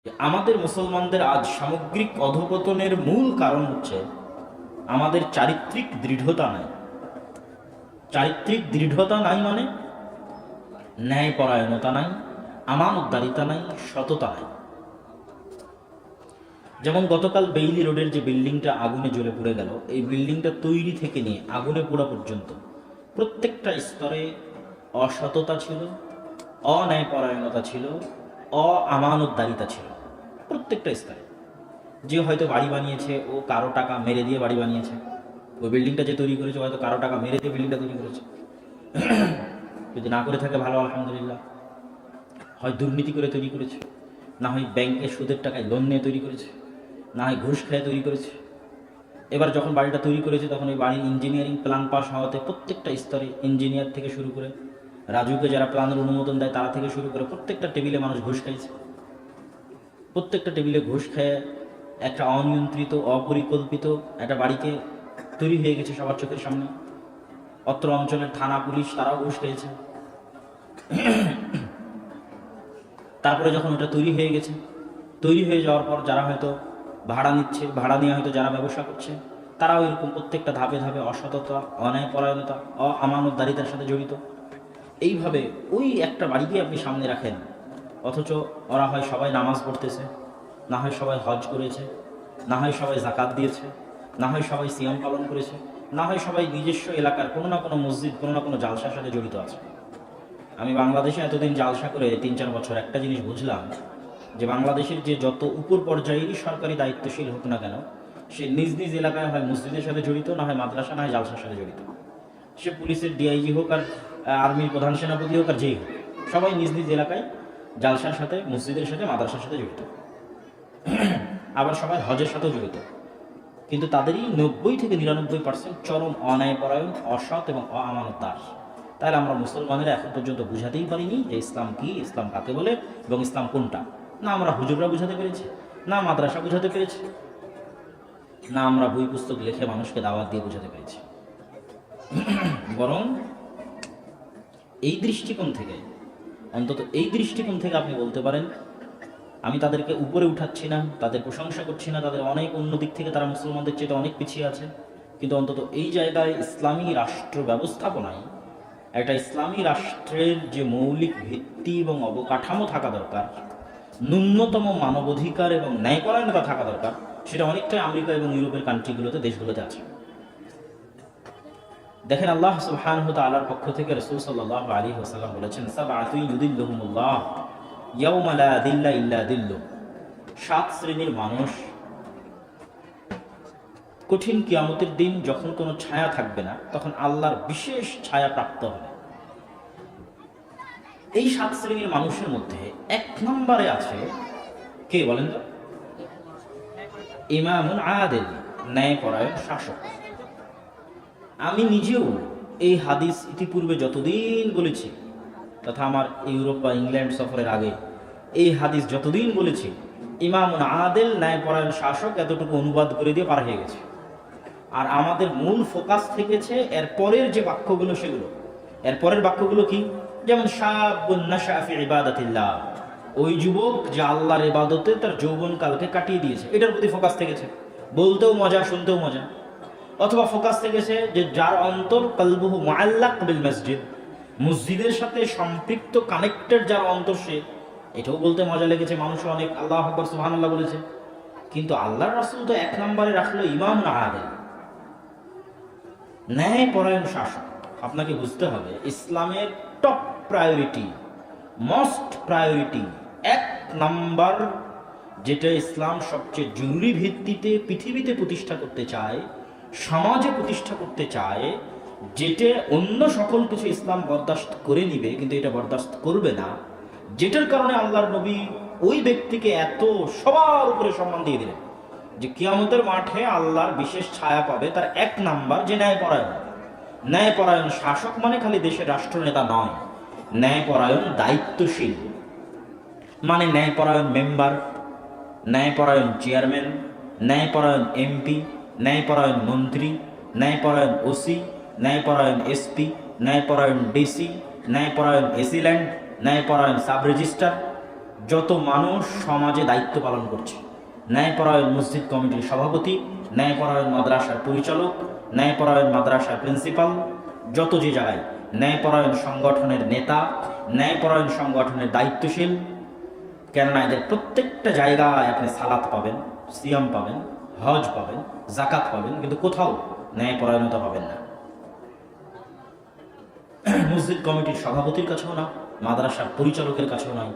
আমাদের মুসলমানদের আজ সামগ্রিক অধঃপতনের মূল কারণ হচ্ছে আমাদের চারিত্রিক দৃঢ়তা নাই। চারিত্রিক দৃঢ়তা নাই মানে ন্যায়পরায়ণতা নাই, আমানতদারিতা নাই, সততা নাই। যেমন গতকাল বেইলি রোডের যে বিল্ডিংটা আগুনে জ্বলে পুড়ে গেল, এই বিল্ডিংটা তৈরি থেকে নিয়ে আগুনে পোড়া পর্যন্ত প্রত্যেকটা স্তরে অসততা ছিল, অন্যায়পরায়ণতা ছিল, আমানতদারিতা ছিল। প্রত্যেকটা স্তরে যে হয়তো বাড়ি বানিয়েছে ও কারো টাকা মেরে দিয়ে বাড়ি বানিয়েছে, ওই বিল্ডিংটা যে তৈরি করেছে হয়তো কারো টাকা মেরে দিয়ে বিল্ডিংটা তৈরি করেছে। যদি না করে থাকে ভালো, আলহামদুলিল্লাহ। হয় দুর্নীতি করে তৈরি করেছে, না হয় ব্যাংকের সুদের টাকায় লোন নিয়ে তৈরি করেছে, না হয় ঘুষ খেয়ে তৈরি করেছে। এবার যখন বাড়িটা তৈরি করেছে তখন ওই বাড়ির ইঞ্জিনিয়ারিং প্ল্যান পাস হওয়াতে প্রত্যেকটা স্তরে ইঞ্জিনিয়ার থেকে শুরু করে রাজুকে যারা প্ল্যানের অনুমোদন দেয় তারা থেকে শুরু করে প্রত্যেকটা টেবিলে মানুষ ঘুষ খাইছে। প্রত্যেকটা টেবিলে ঘুষ খেয়ে একটা অনিয়ন্ত্রিত অপরিকল্পিত একটা বাড়িকে তৈরি হয়ে গেছে সবার চোখের সামনে। অত্র অঞ্চলের থানা পুলিশ তারাও ঘুষ খেয়েছে। তারপরে যখন ওটা তৈরি হয়ে গেছে, তৈরি হয়ে যাওয়ার পর যারা হয়তো ভাড়া নিচ্ছে, ভাড়া নিয়ে হয়তো যারা ব্যবসা করছে, তারাও এরকম প্রত্যেকটা ধাপে ধাপে অসততা, অন্যায়পরায়ণতা, আমানতদারিতার সাথে জড়িত। এইভাবে ওই একটা বাড়িকে আপনি সামনে রাখেন, অথচ ওরা হয় সবাই নামাজ পড়তেছে, না হয় সবাই হজ করেছে, না হয় সবাই জাকাত দিয়েছে, না হয় সবাই সিয়াম পালন করেছে, না হয় সবাই নিজস্ব এলাকার কোনো না কোনো মসজিদ, কোনো না কোনো জালসার সাথে জড়িত আছে। আমি বাংলাদেশে এতদিন জালসা করে 3-4 বছর একটা জিনিস বুঝলাম, যে বাংলাদেশের যে যত উপর পর্যায়েরই সরকারি দায়িত্বশীল হোক না কেন, সে নিজ নিজ এলাকায় হয় মসজিদের সাথে জড়িত, না হয় মাদ্রাসা, না হয় জালসার সাথে জড়িত। সে পুলিশের ডিআইজি হোক আর আর্মির প্রধান সেনাপতি হোক আর যেই হোক, সবাই নিজ নিজ এলাকায় জালসার সাথে, মসজিদের সাথে, মাদ্রাসার সাথে জড়িত। আবার সবাই হজের সাথেও জড়িত। কিন্তু তাদেরই 90-99% চরম অন্যায়পরায়ণ, অসৎ এবং আমানতদার। তাহলে আমরা মুসলমানেরা এখন পর্যন্ত বুঝাতেই পারিনি যে ইসলাম কি, ইসলাম কাকে বলে এবং ইসলাম কোনটা। না আমরা হুজুররা বুঝাতে পেরেছি, না মাদ্রাসা বুঝাতে পেরেছি, না আমরা বই পুস্তক লিখে মানুষকে দাওয়াত দিয়ে বুঝাতে পেরেছি। বরং এই দৃষ্টিকোণ থেকে, অন্তত এই দৃষ্টিকোণ থেকে আপনি বলতে পারেন, আমি তাদেরকে উপরে উঠাচ্ছি না, তাদের প্রশংসা করছি না, তাদের অনেক অন্য দিক থেকে তারা মুসলমানদের চেয়ে অনেক পিছিয়ে আছে, কিন্তু অন্তত এই জায়গায় ইসলামী রাষ্ট্র ব্যবস্থাপনায় একটা ইসলামী রাষ্ট্রের যে মৌলিক ভিত্তি এবং অবকাঠামো থাকা দরকার, ন্যূনতম মানবাধিকার এবং ন্যায়পরায়ণতা থাকা দরকার, সেটা অনেকটাই আমেরিকা এবং ইউরোপের কান্ট্রিগুলোতে, দেশগুলোতে আছে। দেখেন, আল্লাহ সুবহানাহু ওয়া তাআলার পক্ষ থেকে রাসূল সাল্লাল্লাহু আলাইহি ওয়াসাল্লাম বলেছেন, সাবআতুন ইউদিল্লুহুমুল্লাহ ইয়াওমা লা দিল্লা ইল্লা দিল্লুহ। 7 শ্রেণীর মানুষ কঠিন কিয়ামতের দিন যখন কোনো ছায়া থাকবে না, তখন আল্লাহর বিশেষ ছায়া প্রাপ্ত হবে। এই 7 শ্রেণীর মানুষের মধ্যে 1 নম্বরে আছে কে বলেন তো? ইমামুন আদিল, ন্যায়পরায়ণ শাসক। আমি নিজেও এই হাদিস ইতিপূর্বে যতদিন বলেছি, তথা আমার ইউরোপ বা ইংল্যান্ড সফরের আগে এই হাদিস যতদিন বলেছি, ইমামুন আদিল, ন্যায়পরায়ণ শাসক, এতটুকু অনুবাদ করে দিয়ে পার হয়ে গেছে। আর আমাদের মূল ফোকাস থেকেছে এর পরের যে বাক্যগুলো, সেগুলো। এর পরের বাক্যগুলো কি? যেমন শাবুন নাশআ ফি ইবাদাতিল্লাহ, ওই যুবক যে আল্লাহর ইবাদতে তার যৌবনকালকে কাটিয়ে দিয়েছে, এটার প্রতি ফোকাস থেকেছে। বলতেও মজা, শুনতেও মজা। অথবা ফোকাস থেকেছে যে যার অন্তর কলবুহু মুআল্লাক বিল মসজিদ, মসজিদের সাথে সম্পৃক্ত, কানেক্টেড যার অন্তর, সে, এটাও বলতে মজা লেগেছে। মানুষ অনেক আল্লাহু আকবার সুবহানাল্লাহ বলেছে, কিন্তু আল্লাহর রাসূল তো 1 নম্বরে রাখলো ইমামুন আদিল, ন্যায়পরায়ণ শাসক। আপনাকে বুঝতে হবে, ইসলামের top priority, most priority, 1 number যেটা ইসলাম সবচেয়ে জরুরি ভিত্তিতে পৃথিবীতে প্রতিষ্ঠা করতে চায়, সমাজে প্রতিষ্ঠা করতে চায়, যেটা অন্য সকল কিছু ইসলাম বরদাস্ত করে নিবে, কিন্তু এটা বরদাস্ত করবে না, যেটার কারণে আল্লাহর নবী ওই ব্যক্তিকে এত সবার উপরে সম্মান দিয়ে দিলেন যে কিয়ামতের মাঠে আল্লাহর বিশেষ ছায়া পাবে, তার 1 নাম্বার যে ন্যায়পরায়ণ। ন্যায়পরায়ণ শাসক মানে খালি দেশের রাষ্ট্রনেতা নয়, ন্যায়পরায়ণ দায়িত্বশীল, মানে ন্যায়পরায়ণ মেম্বার, ন্যায়পরায়ণ চেয়ারম্যান, ন্যায়পরায়ণ এমপি, ন্যায়পরায়ণ মন্ত্রী, ন্যায়পরায়ণ ওসি, ন্যায়পরায়ণ এসপি, ন্যায়পরায়ণ ডিসি, ন্যায়পরায়ণ এসিল্যান্ড, ন্যায়পরায়ণ সাব রেজিস্ট্রার, যত মানুষ সমাজে দায়িত্ব পালন করছে, ন্যায়পরায়ণ মসজিদ কমিটির সভাপতি, ন্যায়পরায়ণ মাদ্রাসার পরিচালক, ন্যায়পরায়ণ মাদ্রাসার প্রিন্সিপাল, যত যে জায়গায় ন্যায়পরায়ণ সংগঠনের নেতা, ন্যায়পরায়ণ সংগঠনের দায়িত্বশীল, কেননা এদের প্রত্যেকটা জায়গায় আপনি সালাত পাবেন, সিয়াম পাবেন, হজ পাবেন, জাকাত পাবেন, কিন্তু কোথাও ন্যায়পরায়ণতা পাবেন না। মসজিদ কমিটির সভাপতির কাছেও না, মাদ্রাসার পরিচালকের কাছেও নয়,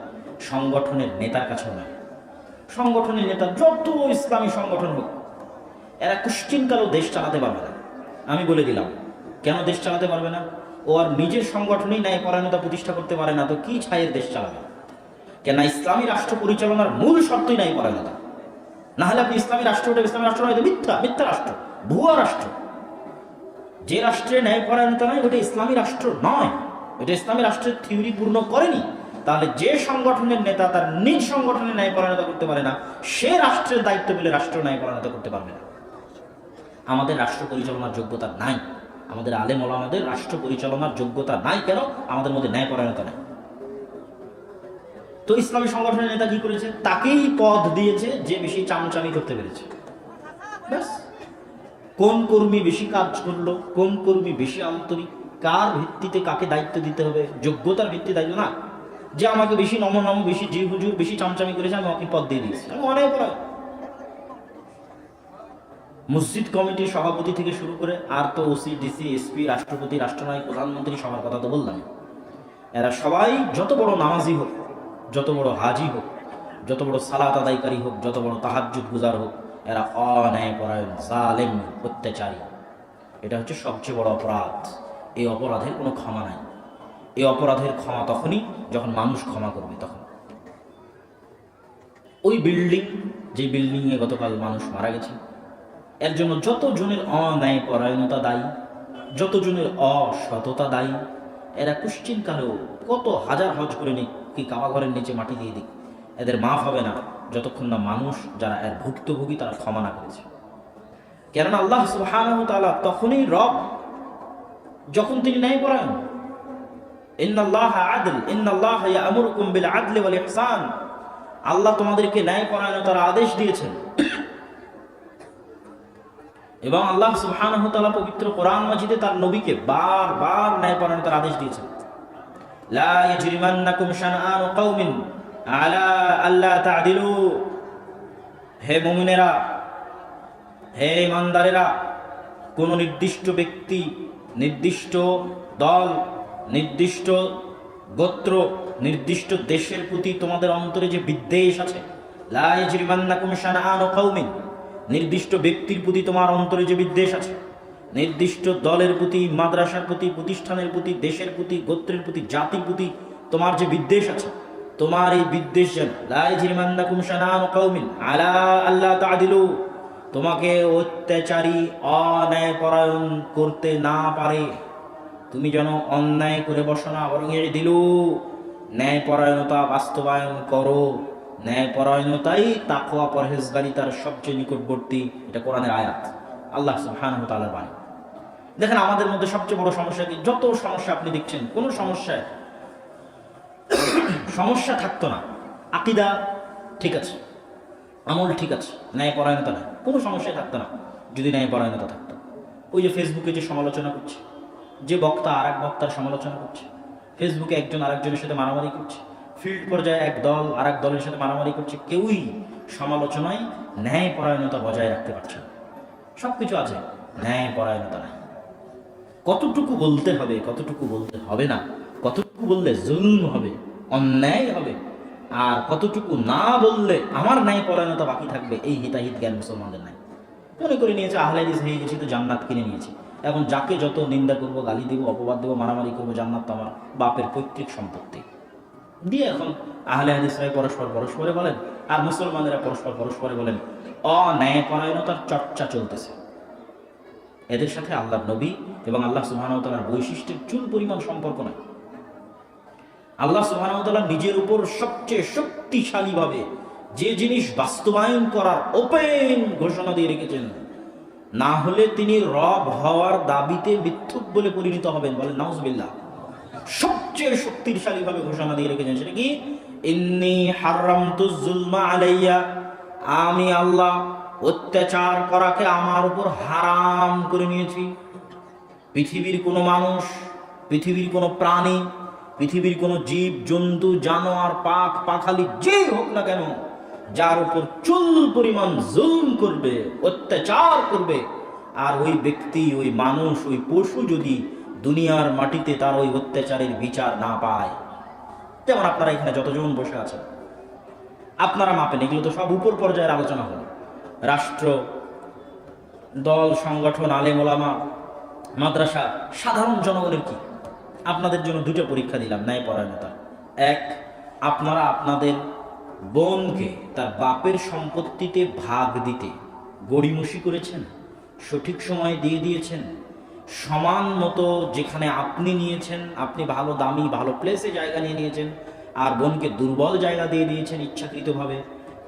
সংগঠনের নেতার কাছেও নয়। সংগঠনের নেতা যত ইসলামী সংগঠন হোক, এরা কুশ্চিনকালেও দেশ চালাতে পারবে না। আমি বলে দিলাম কেন দেশ চালাতে পারবে না। ও আর নিজের সংগঠনেই ন্যায়পরায়ণতা প্রতিষ্ঠা করতে পারে না, তো কি ছায়ের দেশ চালাবে? কেন ইসলামী রাষ্ট্র পরিচালনার মূল শর্তই ন্যায়পরায়ণতা। না হলে আপনি ইসলামী রাষ্ট্র, ওটা ইসলামী রাষ্ট্র নয়, মিথ্যা মিথ্যা রাষ্ট্র, ভুয়া রাষ্ট্র। যে রাষ্ট্রে ন্যায়পরায়ণতা নয় ওটা ইসলামী রাষ্ট্র নয়, এটা ইসলামী রাষ্ট্রের থিওরি পূর্ণ করেনি। তাহলে যে সংগঠনের নেতা তার নিজ সংগঠনের ন্যায়পরায়ণতা করতে পারে না, সে রাষ্ট্রের দায়িত্ব পেলে রাষ্ট্র ন্যায়পরায়ণতা করতে পারবে না। আমাদের রাষ্ট্র পরিচালনার যোগ্যতা নাই, আমাদের আলেম ওলামাদের রাষ্ট্র পরিচালনার যোগ্যতা নাই। কেন? আমাদের মধ্যে ন্যায়পরায়ণতা নাই। তো ইসলামী সংগঠনের নেতা কি করেছে? তাকেই পদ দিয়েছে যে বেশি চামচামি করতে পেরেছে। ব্যাস। কোন কর্মী বেশি কাজ করলো, কোন কর্মী বেশি আন্তরিক, কার ভিত্তিতে কাকে দায়িত্ব দিতে হবে, যোগ্যতার ভিত্তি দায়িত্ব না। যে আমাকে বেশি নম বেশি জি হুজুর বেশি চামচামি করেছে, আমি ওকে পদ দিয়ে দিয়েছি, আমি অনেক বড়। মসজিদ কমিটির সভাপতি থেকে শুরু করে আর তো ওসি, ডিসি, এসপি, রাষ্ট্রপতি, রাষ্ট্রনায়ক, প্রধানমন্ত্রী, সবার কথা তো বললাম। এরা সবাই যত বড় নামাজি হোক, যত বড় হাজি হোক, যত বড় সালাত আদায়কারী হোক, যত বড় তাহাজ্জুদ গুজার হোক, এরা অন্যায়পরায়ণ, জালেম, অত্যাচারী। এটা হচ্ছে সবচেয়ে বড় অপরাধ। এই অপরাধের কোনো ক্ষমা নাই। এই অপরাধের ক্ষমা তখনই যখন মানুষ ক্ষমা করবে। তখন ওই বিল্ডিং, যে বিল্ডিংয়ে গতকাল মানুষ মারা গেছে, এর জন্য যতজনের অন্যায়পরায়ণতা দায়ী, যতজনের অসততা দায়ী, এরা কুশ্চিনকালেও কত হাজার হজ করে নিক, কি কাবা ঘরের নিচে মাটি দিয়ে দিক, এদের মাফ হবে না যতক্ষণ না মানুষ যারা এর ভুক্তভোগী তারা ক্ষমা না করেছে। কেননা আল্লাহ সুবহানাহু ওয়া তাআলা তখনই রব যখন তিনি ন্যায়পরায়ণ। ইন্নাল্লাহা আদল, ইন্নাল্লাহা ইয়া'মুরুকুম বিল আদলি ওয়াল ইহসান। আল্লাহ তোমাদেরকে ন্যায়পরায়ণতার আদেশ দিয়েছেন। এবং আল্লাহ সুবহানাহু ওয়া তাআলা পবিত্র কোরআন মাজিদে তার নবীকে বারবার ন্যায়পরায়ণতার আদেশ দিয়েছেন। লা ইয়াজরিমান্নাকুম শানআনু কওমিন আলা আল্লা তা'দিলু। হে মুমিনেরা, হে ইমানদারেরা, কোন নির্দিষ্ট ব্যক্তি, নির্দিষ্ট দল, নির্দিষ্ট গোত্র, নির্দিষ্ট দেশের প্রতি তোমাদের অন্তরে যে বিদ্বেষ আছে, লা ইয়াজরিমান্নাকুম শানআনু কওমিন, নির্দিষ্ট ব্যক্তির প্রতি তোমার অন্তরে যে বিদ্বেষ আছে, নির্দিষ্ট দলের প্রতি, মাদ্রাসার প্রতি, প্রতিষ্ঠানের প্রতি, দেশের প্রতি, গোত্রের প্রতি, জাতির প্রতি তোমার যে বিদ্বেষ আছে, তোমার এই বিদ্বেষ যেন লা ইয়াজরিমান্নাকুম শানআনু কওমিন আলা আল্লা তা'দিলু, তোমাকে অত্যাচারী, অন্যায়পরায়ণ করতে না পারে। তুমি যেন অন্যায় করে বসো না, বরং দিলু, ন্যায়পরায়ণতা বাস্তবায়ন করো। ন্যায়পরায়ণতাই তাকওয়া, পরহেজগারিতার সবচেয়ে নিকটবর্তী। এটা কোরআনের আয়াত, আল্লাহ সুবহানাহু ওয়া তাআলার বাণী। দেখেন আমাদের মধ্যে সবচেয়ে বড় সমস্যা কি? যত সমস্যা আপনি দেখছেন, কোন সমস্যা থাকতো না। আকীদা ঠিক আছে, আমল ঠিক আছে, ন্যায়পরায়ণতা নাই, কোনো সমস্যাই থাকতো না যদি ন্যায়পরায়ণতা থাকতো। ওই যে ফেসবুকে যে সমালোচনা করছে, যে বক্তা আর এক বক্তার সমালোচনা করছে, ফেসবুকে একজন আরেকজনের সাথে মারামারি করছে, ফিল্ড পর্যায়ে এক দল আর এক দলের সাথে মারামারি করছে, কেউই সমালোচনায় ন্যায়পরায়ণতা বজায় রাখতে পারছে না। সব কিছু আছে, ন্যায়পরায়ণতা নাই। কতটুকু বলতে হবে, কতটুকু বলতে হবে না, কতটুকু বললে জুলুম হবে, অন্যায় হবে, আর কতটুকু না বললে আমার ন্যায়পরায়ণতা বাকি থাকবে, এই হিতাহিত জ্ঞান মুসলমানদের নাই। মনে করে নিয়েছে আহলে হাদিস হয়ে গেছি তো জান্নাত কিনে নিয়েছি, এখন যাকে যত নিন্দা করবো, গালি দেবো, অপবাদ দেবো, মারামারি করবো, জান্নাত তো আমার বাপের পৈতৃক সম্পত্তি দিয়ে এখন আহলে হাদিসরাই পরস্পরে বলেন, আর মুসলমানেরা পরস্পরে বলেন। অন্যায়পরায়ণতার চর্চা চলতেছে। এদের সাথে আল্লাহর নবী এবং আল্লাহ সুবহানাহু ওয়া তাআলার বৈশিষ্ট্যের চুল পরিমাণ সম্পর্ক নাই। আল্লাহ সুবহানাহু ওয়া তাআলা নিজের উপর সবচেয়ে শক্তিশালীভাবে যে জিনিস বাস্তবায়ন করার ওপেন ঘোষণা দিয়ে রেখেছেন, না হলে তিনি রব হওয়ার দাবিতে মিথ্যুক বলে পরিণত হবেন। বলেন নাউজুবিল্লাহ। সবচেয়ে শক্তিশালীভাবে ঘোষণা দিয়ে রেখেছেন, সেটা কি? ইন্নী হারামতুজ যুলমা আলাইয়া, আমি আল্লাহ অত্যাচার করাকে আমার উপর হারাম করে নিয়েছি। পৃথিবীর কোনো মানুষ, পৃথিবীর কোনো প্রাণী, পৃথিবীর কোনো জীব জন্তু জানোয়ার পাখ পাখালি যেই হোক না কেন, যার উপর চুল পরিমাণ জুলম করবে, অত্যাচার করবে, আর ওই ব্যক্তি, ওই মানুষ, ওই পশু যদি দুনিয়ার মাটিতে তার ওই অত্যাচারের বিচার না পায়, যেমন আপনারা এখানে যতজন বসে আছেন, আপনারা মাপেন, এগুলো তো সব উপর পর্যায়ের আলোচনা হলো। রাষ্ট্র, দল, সংগঠন, আলেম ওলামা, মাদ্রাসা, সাধারণ জনগণের কি? আপনাদের জন্য দুটো পরীক্ষা দিলাম ন্যায়পরায়ণতা। এক, আপনারা আপনাদের বোনকে তার বাপের সম্পত্তিতে ভাগ দিতে গড়িমসি করেছেন, সঠিক সময় দিয়ে দিয়েছেন, সমান মতো যেখানে আপনি নিয়েছেন, আপনি ভালো দামি ভালো প্লেসে জায়গা নিয়ে নিয়েছেন, আর বোনকে দুর্বল জায়গা দিয়ে দিয়েছেন ইচ্ছাকৃতভাবে,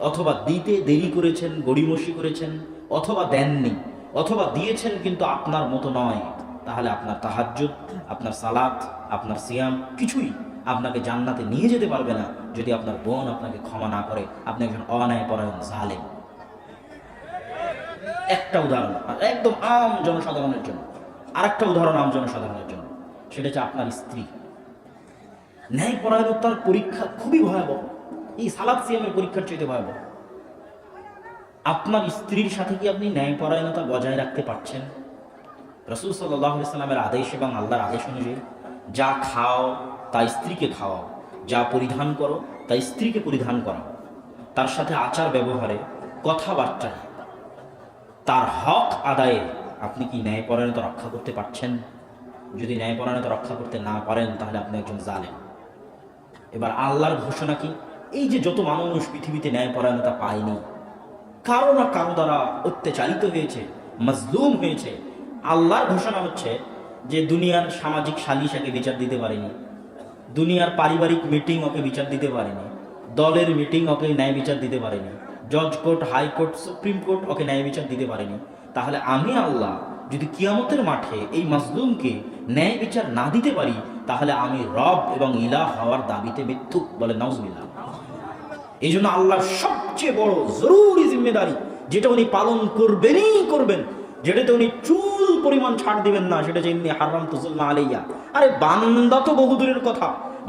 অথবা দিতে দেরি করেছেন, গড়িমসি করেছেন, অথবা দেননি, অথবা দিয়েছেন কিন্তু আপনার মতো নয়, তাহলে আপনার তাহাজ্জুদ, আপনার সালাত, আপনার সিয়াম কিছুই আপনাকে জান্নাতে নিয়ে যেতে পারবে না যদি আপনার বোন আপনাকে ক্ষমা না করে। আপনি একজন অন্যায়পরায়ণ জালেম। একটা উদাহরণ একদম আম জনসাধারণের জন্য, আরেকটা উদাহরণ আম জনসাধারণের জন্য, সেটা হচ্ছে আপনার স্ত্রী। ন্যায়পরায়ণতার পরীক্ষা খুবই ভয়াবহ, এই সালাত সিয়ামের পরীক্ষার চাইতে ভয়াবহ। আপনার স্ত্রীর সাথে কি আপনি ন্যায়পরায়ণতা বজায় রাখতে পারছেন? রাসূল সাল্লাল্লাহু আলাইহি সাল্লামের আদেশ এবং আল্লাহর আদেশ অনুযায়ী যা খাও তা স্ত্রীকে খাওয়াও, যা পরিধান করো তা স্ত্রীকে পরিধান করাও, তার সাথে আচার ব্যবহারে, কথাবার্তায়, তার হক আদায়ে আপনি কি ন্যায়পরায়ণতা রক্ষা করতে পারছেন? যদি ন্যায়পরায়ণতা রক্ষা করতে না পারেন তাহলে আপনি একজন জালেম। এবার আল্লাহর ঘোষণা কি? এই যে যত মানুষ পৃথিবীতে ন্যায়পরায়ণতা পায়নি, কারো না কারো দ্বারা অত্যাচারিত হয়েছে, মাজলুম হয়েছে, আল্লাহর ঘোষণা হচ্ছে যে দুনিয়ার সামাজিক সালিশাকে বিচার দিতে পারেনি, দুনিয়ার পারিবারিক মিটিং ওকে বিচার দিতে পারেনি, দলের মিটিং ওকে ন্যায় বিচার দিতে পারেনি, জজ কোর্ট, হাইকোর্ট, সুপ্রিম কোর্ট ওকে ন্যায় বিচার দিতে পারেনি, তাহলে আমি আল্লাহ যদি কিয়ামতের মাঠে এই মাজলুমকে ন্যায় বিচার না দিতে পারি, তাহলে আমি রব এবং ইলাহ হওয়ার দাবিতে মিথ্যুক। বলে নাউজুবিল্লাহ। এই জন্য আল্লাহর সবচেয়ে বড় জরুরি জিম্মেদারি, যেটা উনি পালন করবেনই করবেন, যেটাতে উনি চুল পরিমাণ ছাড় দিবেন না, সেটা ইন্নী হারামতু যুলমা আলাইয়া। আরে বান্দা তো বহুদূরের কথা,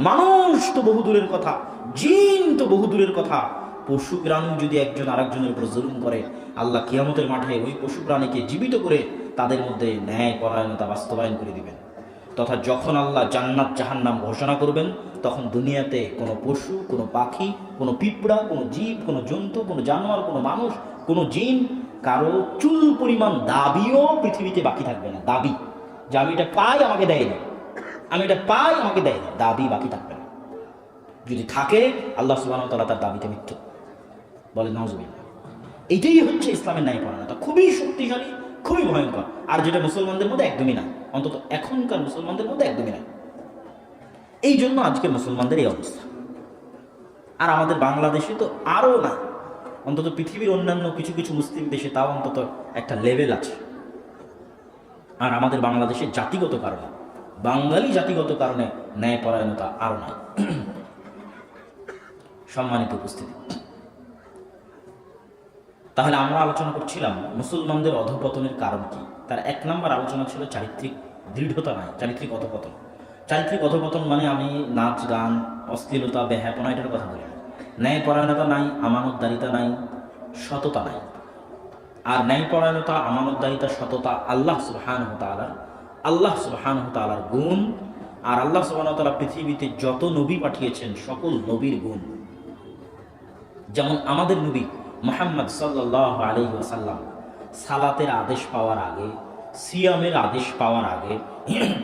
মানুষ তো বহুদূরের কথা, জিন তো বহুদূরের কথা, পশু প্রাণী যদি একজন আরেকজনের উপর জুলুম করে, আল্লাহ কিয়ামতের মাঠে ওই পশু প্রাণীকে জীবিত করে তাদের মধ্যে ন্যায় পরায়ণতা বাস্তবায়ন করে দিবেন। তথা যখন আল্লাহ জান্নাত জাহান্নাম ঘোষণা করবেন, তখন দুনিয়াতে কোনো পশু, কোনো পাখি, কোনো পিঁপড়া, কোনো জীব, কোনো জন্তু, কোনো জানোয়ার, কোনো মানুষ, কোনো জিন, কারো চুল পরিমাণ দাবিও পৃথিবীতে বাকি থাকবে না। দাবি যে আমি এটা পাই আমাকে দেয় না, আমি এটা পাই আমাকে দেয় না, দাবি বাকি থাকবে না। যদি থাকে, আল্লাহ সুবহানাহু ওয়া তাআলা তার দাবিতে মিথ্যু। বলে নাউজুবিল্লাহ। এইটাই হচ্ছে ইসলামের ন্যায়পরায়ণতা, খুবই শক্তিশালী, খুবই ভয়ঙ্কর, আর যেটা মুসলমানদের মধ্যে একদমই নাই, অন্তত এখনকার মুসলমানদের মধ্যে একদমই নাই। এই জন্য আজকে মুসলমানদের এই অবস্থা। আর আমাদের বাংলাদেশে তো আরও না, অন্তত পৃথিবীর অন্যান্য কিছু কিছু মুসলিম দেশে তাও অন্তত একটা লেভেল আছে। আর আমাদের বাংলাদেশে জাতিগত কারণে, বাঙালি জাতিগত কারণে ন্যায়পরায়ণতা আরও নাই। সম্মানিত উপস্থিতি, তাহলে আমরা আলোচনা করছিলাম মুসলমানদের অধঃপতনের কারণ কি। তার এক নম্বর আলোচনা ছিল চারিত্রিক দৃঢ়তা নাই, চারিত্রিক অধঃপতন। চারিত্রিক অধঃপতন মানে আমি নাচ গান, অশ্লীলতা, বেহাপনা এটার কথা বলি। ন্যায়পরায়ণতা নাই, আমানতদারিতা নাই, সততা নাই। আর ন্যায়পরায়ণতা, আমানতদারিতা, সততা আল্লাহ সুবহানাহু তাআলার গুণ। আর আল্লাহ সুবহানাহু ওয়া তাআলা পৃথিবীতে যত নবী পাঠিয়েছেন সকল নবীর গুণ। যেমন আমাদের নবী মুহাম্মদ সাল্লাল্লাহু আলাইহি ওয়াসাল্লাম সালাতের আদেশ পাওয়ার আগে, সিয়ামের আদেশ পাওয়ার আগে,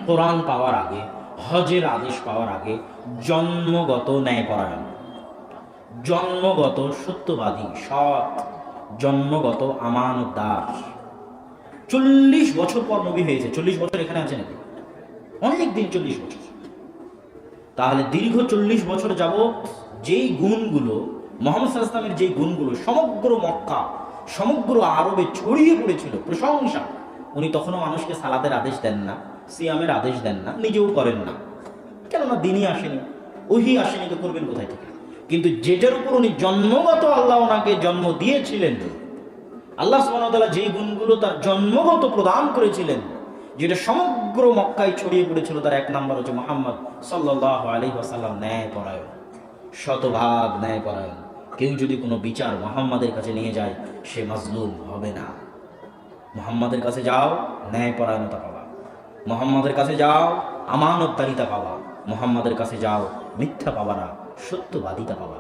কোরআন পাওয়ার আগে, হজের আদেশ পাওয়ার আগে জন্মগত ন্যায়পরায়ণ, জন্মগত সত্যবাদী, সৎ, জন্মগত আমানতদার। 40 বছর পর নবী হয়েছে। 40 বছর এখানে আছে নাকি? অনেক দিন, 40 বছর। তাহলে দীর্ঘ 40 বছর যাবত যেই গুণগুলো মুহাম্মদ সাল্লাল্লাহু আলাইহি ওয়াসাল্লামের, যেই গুণগুলো সমগ্র মক্কা, সমগ্র আরবে ছড়িয়ে পড়েছিল, প্রশংসা, উনি তখনও মানুষকে সালাতের আদেশ দেন না, সিয়ামের আদেশ দেন না, নিজেও করেন না। কেননা দিনই আসেনি, ওহী আসেনি, তো করবেন কোথায় থেকে? কিন্তু যেটার উপর উনি জন্মগত আল্লাহ ওনাকে জন্ম দিয়েছিলেন, আল্লাহ সুবহানাহু ওয়া তাআলা যেই গুণগুলো তার জন্মগত প্রদান করেছিলেন, যেটা সমগ্র মক্কায় ছড়িয়ে পড়েছিল, তার এক নাম্বার হচ্ছে মুহাম্মদ সাল্লাল্লাহু আলাইহি ওয়াসাল্লাম ন্যায়পরায়ণ, শতভাগ ন্যায়পরায়ণ। কেউ যদি কোনো বিচার মুহাম্মাদের কাছে নিয়ে যায়, সে মাজলুম হবে না। মুহাম্মাদের কাছে যাও, ন্যায়পরায়ণতা পাবা। মুহাম্মাদের কাছে যাও, আমানতদারিতা পাবা। মুহাম্মাদের কাছে যাও, মিথ্যা পাবা না, সত্যবাদিতা পাবা।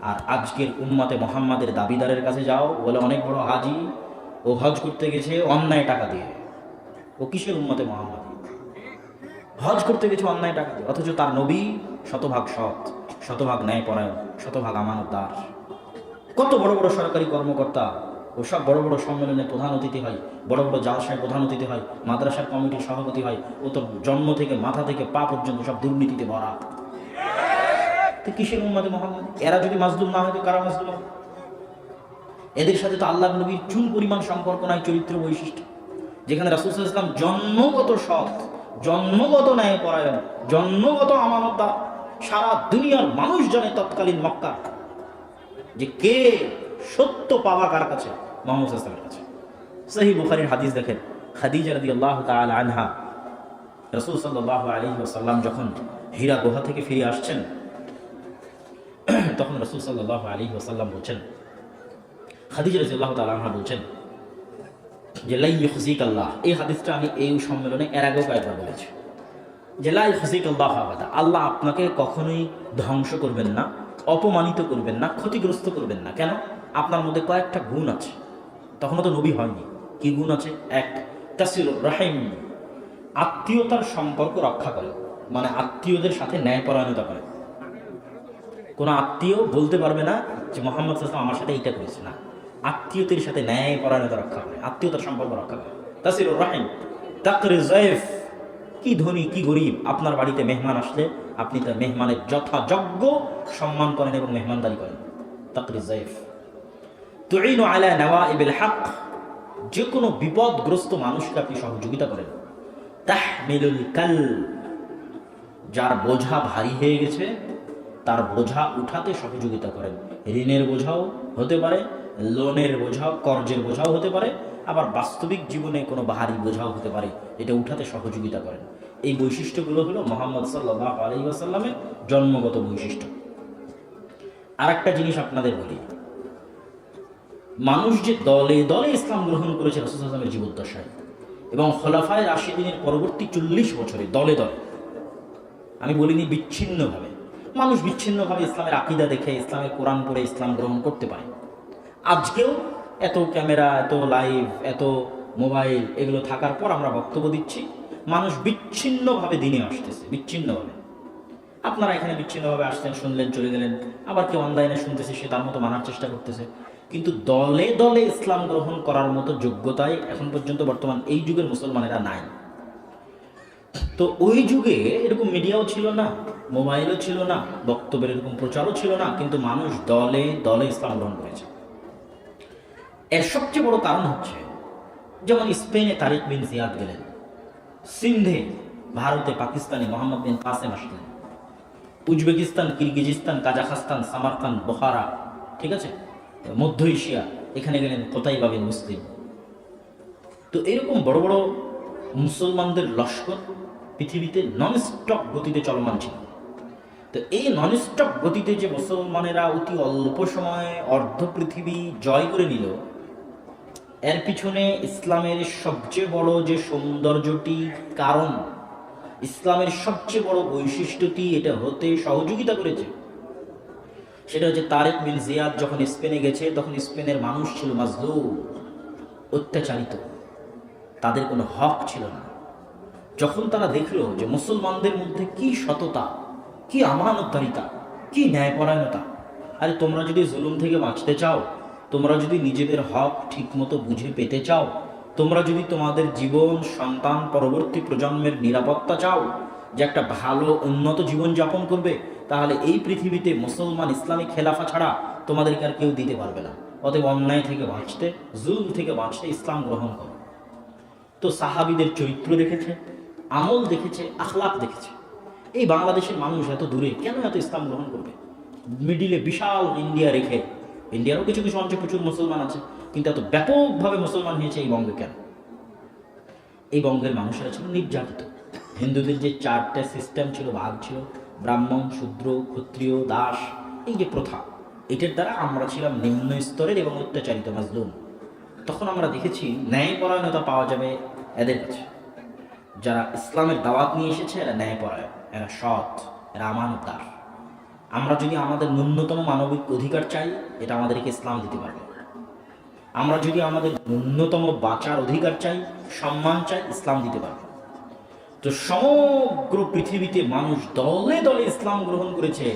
আর আজকের উম্মতে মুহাম্মাদের দাবিদারের কাছে যাও, বলে অনেক বড় হাজি, ও হজ করতে গেছে অন্যায় টাকা দিয়ে। ও কিসের উম্মতে মুহাম্মাদ? হজ করতে গেছে অন্যায় টাকা দিয়ে, অথচ তার নবী শতভাগ সৎ, শতভাগ ন্যায়পরায়ণ, শতভাগ আমানতদার। কত বড় বড় সরকারি কর্মকর্তা ও সব বড় বড় সম্মেলনে প্রধান অতিথি হয়, বড় বড় জালসায় প্রধান অতিথি হয়, মাদ্রাসার কমিটির সভাপতি হয়। ও তো জন্ম থেকে মাথা থেকে পা পর্যন্ত সব দুর্নীতিতে ভরা। তো কিসের উম্মতে মুহাম্মদ? এরা যদি মাজলুম না হয় তো কারা মাজলুম হবে? এদের সাথে তো আল্লাহ নবীর চুল পরিমাণ সম্পর্ক নাই, চরিত্র বৈশিষ্ট্য। যেখানে রাসূল সাল্লাল্লাহু আলাইহি ওয়াসাল্লাম জন্মগত সৎ, জন্মগত ন্যায়পরায়ণ, জন্মগত আমানতদার, সারা দুনিয়ার মানুষ জানে তৎকালীন মক্কা যে কে সত্য পাওয়া কার কাছে, মুহাম্মদ সাল্লাল্লাহু আলাইহি ওয়াসাল্লামের কাছে। সহিহ বুখারীর হাদিস দেখেন, খাদিজা রাদিয়াল্লাহু তাআলা আনহা, রাসূল সাল্লাল্লাহু আলাইহি ওয়াসাল্লাম যখন হীরা গুহা থেকে ফিরে আসছেন, তখন রাসূল সাল্লাল্লাহু আলাইহি ওয়াসাল্লাম বলছেন, খাদিজা রাদিয়াল্লাহু তাআলা আনহা বলছেন যে লা ইউখজিক আল্লাহ। এই হাদিসটা আমি এই সম্মেলনে এর আগেও কয়েকবার বলেছি যে লা ইউখজিক আল্লাহ আবাদা, আল্লাহ আপনাকে কখনোই ধ্বংস করবেন না, অপমানিত করবেন না, ক্ষতিগ্রস্ত করবেন না। কেন? আপনার মধ্যে কয়েকটা গুণ আছে। তখনও তো নবী হয়নি। কি গুণ আছে? এক, তাসিলুর রাহিম, আত্মীয়তার সম্পর্ক রক্ষা করে, মানে আত্মীয়দের সাথে ন্যায়পরায়ণতা করে। কোনো আত্মীয় বলতে পারবে না যে মুহাম্মদ সাল্লাল্লাহু আলাইহি ওয়াসাল্লাম আমার সাথে এইটা করেছে না। আত্মীয়দের সাথে ন্যায়পরায়ণতা রক্ষা করে, আত্মীয়তার সম্পর্ক রক্ষা করে। তাসিলুর রাহিম, তাকরি যায়ফ, কি ধনী কি গরিব, আপনার বাড়িতে মেহমান আসলে আপনি তার মেহমানের যথাযোগ্য সম্মান করেন এবং মেহমানদারি করেন। তাকরি যায়ফ। তুইনু আলা নাওয়াইবিল হক, যে কোনো বিপদগ্রস্ত মানুষকে আপনি সহযোগিতা করেন। তাহমিলুল কাল, যার বোঝা ভারী হয়ে গেছে তার বোঝা উঠাতে সহযোগিতা করেন। ঋণের বোঝাও হতে পারে, লোনের বোঝাও, কর্জের বোঝাও হতে পারে, আবার বাস্তবিক জীবনে কোনো ভারী বোঝাও হতে পারে, এটা উঠাতে সহযোগিতা করেন। এই বৈশিষ্ট্যগুলো হলো মুহাম্মদ সাল্লাল্লাহু আলাইহি ওয়াসাল্লামের জন্মগত বৈশিষ্ট্য। আর একটা জিনিস আপনাদের বলি, মানুষ যে দলে দলে ইসলাম গ্রহণ করেছে রাসূল সাল্লাল্লাহু আলাইহি ওয়াসাল্লামের জীবদ্দশায় এবং খোলাফায়ে রাশিদিনের পরবর্তী 40 বছরে দলে দলে, আমি বলিনি বিচ্ছিন্নভাবে, মানুষ বিচ্ছিন্নভাবে ইসলামের আকীদা দেখে, ইসলামের কোরআন পড়ে ইসলাম গ্রহণ করতে পারে। আজকেও এত ক্যামেরা, এত লাইভ, এত মোবাইল এগুলো থাকার পর আমরা বক্তব্য দিচ্ছি, মানুষ বিচ্ছিন্নভাবে দিনে আসতেছে, বিচ্ছিন্নভাবে। আপনারা এখানে বিচ্ছিন্নভাবে আসছেন, শুনলেন, চলে গেলেন, আবার কেউ অনলাইনে শুনতেছে, সে তার মতো মানার চেষ্টা করতেছে। কিন্তু দলে দলে ইসলাম গ্রহণ করার মতো যোগ্যতায় এখন পর্যন্ত বর্তমান এই যুগের মুসলমানেরা নাই। তো ওই যুগে এরকম মিডিয়াও ছিল না, মোবাইলও ছিল না, বক্তব্যের এরকম প্রচারও ছিল না, কিন্তু মানুষ দলে দলে ইসলাম গ্রহণ করেছে। এর সবচেয়ে বড় কারণ হচ্ছে, যেমন স্পেনে তারিক বিন জিয়াদ গেলেন, সিন্ধে ভারতে পাকিস্তানি মোহাম্মদ বিন কাসেম আসলেন, Uzbekistan, Kyrgyzstan, Kazakhstan, Samarkand, Bukhara, ঠিক আছে, মধ্য এশিয়া, এখানে গেলেন কোতাইবা বিন মুসলিম। তো এরকম বড় বড় মুসলমানদের লস্কর পৃথিবীতে ননস্টপ গতিতে চলমান ছিল। তো এই ননস্টপ গতিতে যে মুসলমানেরা অতি অল্প সময়ে অর্ধ পৃথিবী জয় করে নিল, এর পিছনে ইসলামের সবচেয়ে বড় যে সৌন্দর্যটি, কারণ ইসলামের সবচেয়ে বড় বৈশিষ্ট্যটি এটা হতে সহযোগিতা করেছে, সেটা হচ্ছে তারিক বিন জিয়াদ যখন স্পেনে গেছে, তখন স্পেনের মানুষ ছিল মাজলুম, অত্যাচারিত, তাদের কোনো হক ছিল না। যখন তারা দেখলো যে মুসলমানদের মধ্যে কি সততা, কি আমানতদারিতা, কি ন্যায়পরায়ণতা, আরে তোমরা যদি জুলুম থেকে বাঁচতে চাও, তোমরা যদি নিজেদের হক ঠিকমতো বুঝে পেতে চাও, তোমরা যদি তোমাদের জীবন, সন্তান, পরবর্তী প্রজন্মের নিরাপত্তা চাও, যে একটা ভালো উন্নত জীবন যাপন করবে, তাহলে এই পৃথিবীতে মুসলমান ইসলামিক খেলাফা ছাড়া তোমাদেরকে আর কেউ দিতে পারবে না। অতএব অন্যায় থেকে বাঁচতে, জুলুম থেকে বাঁচতে ইসলাম গ্রহণ করো। তো সাহাবীদের চরিত্র দেখেছে, আমল দেখেছে, আখলাক দেখেছে। এই বাংলাদেশের মানুষ এত দূরে কেন এত ইসলাম গ্রহণ করবে? মিডিলে বিশাল ইন্ডিয়া রেখে, ইন্ডিয়ারও কিছু কিছু অঞ্চলে প্রচুর মুসলমান আছে, কিন্তু এত ব্যাপকভাবে মুসলমান হয়েছে এই বঙ্গে কেন? এই বঙ্গের মানুষেরা ছিল নির্যাতিত। হিন্দুদের যে 4টে সিস্টেম ছিল, ভাগ ছিল, ব্রাহ্মণ, শূদ্র, ক্ষত্রিয়, দাস, এই যে প্রথা, এটার দ্বারা আমরা ছিলাম নিম্ন স্তরের এবং অত্যাচারিত, মাজলুম। তখন আমরা দেখেছি ন্যায়পরায়ণতা পাওয়া যাবে এদের কাছে। যারা ইসলামের দাওয়াত নিয়ে এসেছে এরা ন্যায়পরায়ণ, এরা সৎ, এরা আমানতদার। আমরা যদি আমাদের ন্যূনতম মানবিক অধিকার চাই, এটা আমাদেরকে ইসলাম দিতে পারবে। আমরা যদি আমাদের ন্যূনতম বাঁচার অধিকার চাই, সম্মান চাই, ইসলাম দিতে পারবে। তো সমগ্র পৃথিবীতে মানুষ দলে দলে ইসলাম গ্রহণ করেছে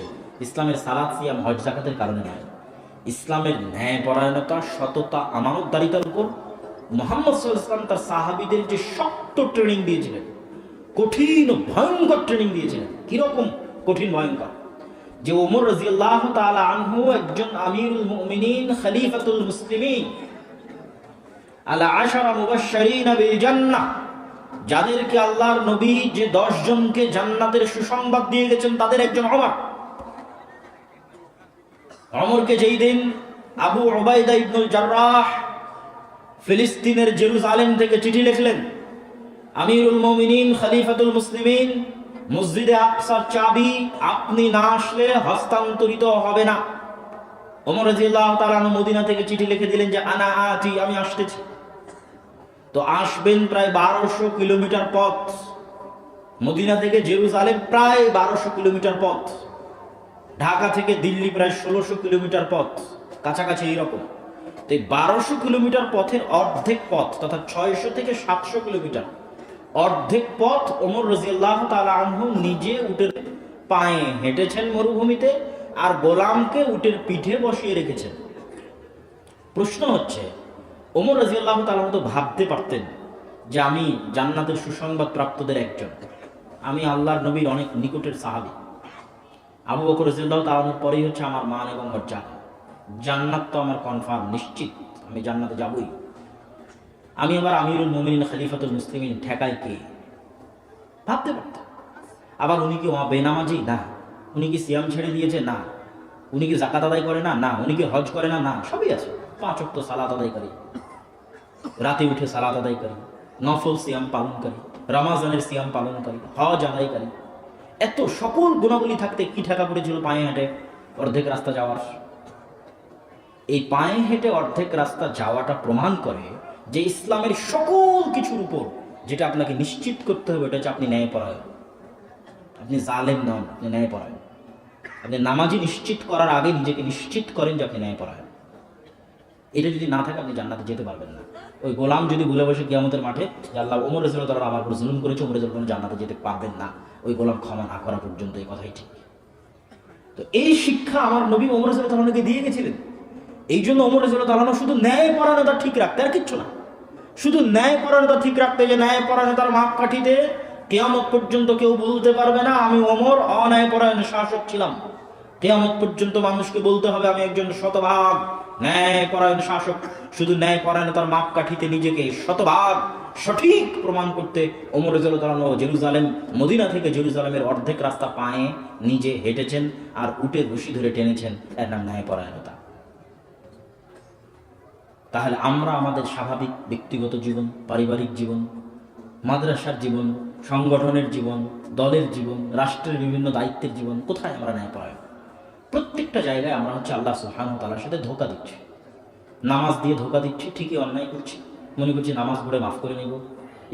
ইসলামের সালাত, সিয়াম, হজ, যাকাতের কারণে নয়, ইসলামের ন্যায়পরায়ণতা, সততা, আমানতদারিতার উপর মুহাম্মদ সাল্লাল্লাহু আলাইহি ওয়াসাল্লাম তার সাহাবীদের যে শক্ত ট্রেনিং দিয়েছিলেন, কঠিন ও ভয়ঙ্কর ট্রেনিং দিয়েছিলেন। কিরকম কঠিন ভয়ঙ্কর? যে ওমর রাদিয়াল্লাহু তাআলা আনহু একজন আমিরুল মুমিনিন, খলিফাতুল মুসলিমিন, আলা আশারা মুবাশশিরিন বিল জান্নাহ, যাদেরকে আল্লাহর নবী যে 10 জনকে জান্নাতের সুসংবাদ দিয়ে গেছেন তাদের একজন ওমর। ওমরকে যেই দিন আবু উবাইদা ইবনুল জাররাহ ফিলিস্তিনের জেরুজালেম থেকে চিঠি লিখলেন, আমিরুল মুমিনিন, খলিফাতুল মুসলিমিন, মসজিদে আকসার চাবি আপনি না আসলে হস্তান্তরিত হবে না। ওমর রাদিয়াল্লাহু তাআলা মদিনা থেকে চিঠি লিখে দিলেন যে আনা আতি, আমি আসতেছি। তো আসবেন প্রায় 1200 কিলোমিটার পথ, মদিনা থেকে জেরুজালেম প্রায় 1200 কিলোমিটার পথ, ঢাকা থেকে দিল্লি প্রায় 1600 কিলোমিটার পথ, কাছাকাছি এইরকম। তো এই 1200 কিলোমিটার পথের অর্ধেক পথ, তথা 600 থেকে 700 কিলোমিটার, অর্ধেক পথ ওমর রাদিয়াল্লাহু তাআলা আনহু নিজে উটের পায়ে হেঁটেছেন মরুভূমিতে, আর গোলামকে উটের পিঠে বসিয়ে রেখেছেন। প্রশ্ন হচ্ছে, ওমর রাদিয়াল্লাহু তাআলা তো ভাবতে পারতেন যে আমি জান্নাতের সুসংবাদ প্রাপ্তদের একজন, আমি আল্লাহর নবীর অনেক নিকটের সাহাবী। আবু বকর রাদিয়াল্লাহু তাআলার পরেই হচ্ছে আমার মান এবং মর্যাদা, জান্নাত তো আমার কনফার্ম, নিশ্চিত, আমি জান্নাতে যাবই। আমি আবার আমিরুল মুমিনিন, খলিফাতুল মুসলিমিন, ঠেকাই কে? ভাবতে পারতেন। আবার উনি কি বেনামাজি? না। উনি কি সিয়াম ছেড়ে দিয়েছে? না। উনি কি যাকাত আদায় করে? না। না। উনি কি হজ করে? না। না, সবই আছে। 5 ওয়াক্ত সালাত আদায় করি, রাতে উঠে সালাত আদায় করি, নফল সিয়াম পালন করি, রমাজানের সিয়াম পালন করি, হজ আদায় করি। এত সকল গুণাবলী থাকতে কি ঠেকা পড়েছিল পায়ে হেঁটে অর্ধেক রাস্তা যাওয়ার? এই পায়ে হেঁটে অর্ধেক রাস্তা যাওয়াটা প্রমাণ করে যে ইসলামের সকল কিছুর উপর যেটা আপনাকে নিশ্চিত করতে হবে, এটা হচ্ছে আপনি ন্যায়পরায়ণ। আপনি জালেম নন, আপনি ন্যায়পরায়ণ। আপনি নামাজি নিশ্চিত করার আগে নিজেকে নিশ্চিত করেন যে আপনি ন্যায়পরায়ণ। এটা যদি না থাকে আপনি জান্নাতে যেতে পারবেন না। ওই গোলাম যদি ভুলে বসে কিয়ামতের মাঠে যে আল্লাহ ওমর রাদিয়াল্লাহু তাআলা আমার উপর জুলুম করেছে, ওমর রাদিয়াল্লাহু তাআলা জান্নাতে যেতে পারবেন না, ওই গোলাম ক্ষমা না করা পর্যন্ত, এই কথাই ঠিক। তো এই শিক্ষা আমার নবী ওমর রাদিয়াল্লাহু তাআলাকে দিয়ে গেছিলেন। এই জন্য ওমর রাদিয়াল্লাহু তাআলা শুধু ন্যায়পরায়ণতা ঠিক রাখতে, আর কিচ্ছু না, শুধু ন্যায়পরায়ণতা ঠিক রাখতে, যে ন্যায়পরায়ণতার মাপকাঠিতে কিয়ামত পর্যন্ত কেউ বলতে পারবে না আমি ওমর অন্যায়পরায়ণ শাসক ছিলাম। কিয়ামত পর্যন্ত মানুষকে বলতে হবে আমি একজন শতভাগ ন্যায়পরায়ণ শাসক। শুধু ন্যায়পরায়ণতার মাপকাঠিতে নিজেকে শতভাগ সঠিক প্রমাণ করতে ওমর রাদিয়াল্লাহু তাআলা জেরুজালেম, মদিনা থেকে জেরুজালেমের অর্ধেক রাস্তা পায়ে নিজে হেঁটেছেন আর উটের রশি ধরে টেনেছেন, এর নাম ন্যায়পরায়ণতা। তাহলে আমরা আমাদের স্বাভাবিক ব্যক্তিগত জীবন, পারিবারিক জীবন, মাদ্রাসার জীবন, সংগঠনের জীবন, দলের জীবন, রাষ্ট্রের বিভিন্ন দায়িত্বের জীবন, কোথায় আমরা ন্যায়পরায়ণ? প্রত্যেকটা জায়গায় আমরা হচ্ছে আল্লাহ সুবহানাহু ওয়া তাআলার সাথে ধোঁকা দিচ্ছি। নামাজ দিয়ে ধোঁকা দিচ্ছি, ঠিকই অন্যায় করছি, মনে করছি নামাজ পড়ে মাফ করে নেব।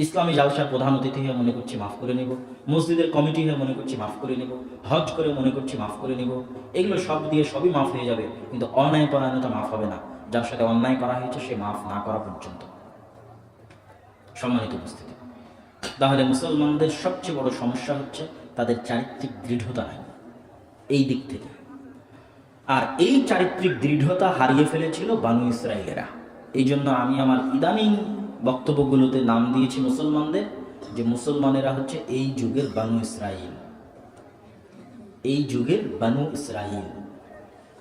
ইসলামী জালসার প্রধান অতিথি হয়ে মনে করছি মাফ করে নেব, মসজিদের কমিটি হয়ে মনে করছি মাফ করে নেব, হজ করে মনে করছি মাফ করে নেব। এগুলো সব দিয়ে সবই মাফ হয়ে যাবে, কিন্তু অন্যায়পরায়ণতা মাফ হবে না। যার সাথে অন্যায় করা হয়েছে সে মাফ না করা পর্যন্ত। সম্মানিত উপস্থিতি, তাহলে মুসলমানদের সবচেয়ে বড় সমস্যা হচ্ছে তাদের চারিত্রিক দৃঢ়তা নাই এই দিক থেকে। আর এই চারিত্রিক দৃঢ়তা হারিয়ে ফেলেছিল বানু ইসরাইলেরা। এই জন্য আমি আমার ইদানিং বক্তব্যগুলোতে নাম দিয়েছি মুসলমানদের, যে মুসলমানেরা হচ্ছে এই যুগের বানু ইসরাইল, এই যুগের বানু ইসরাইল।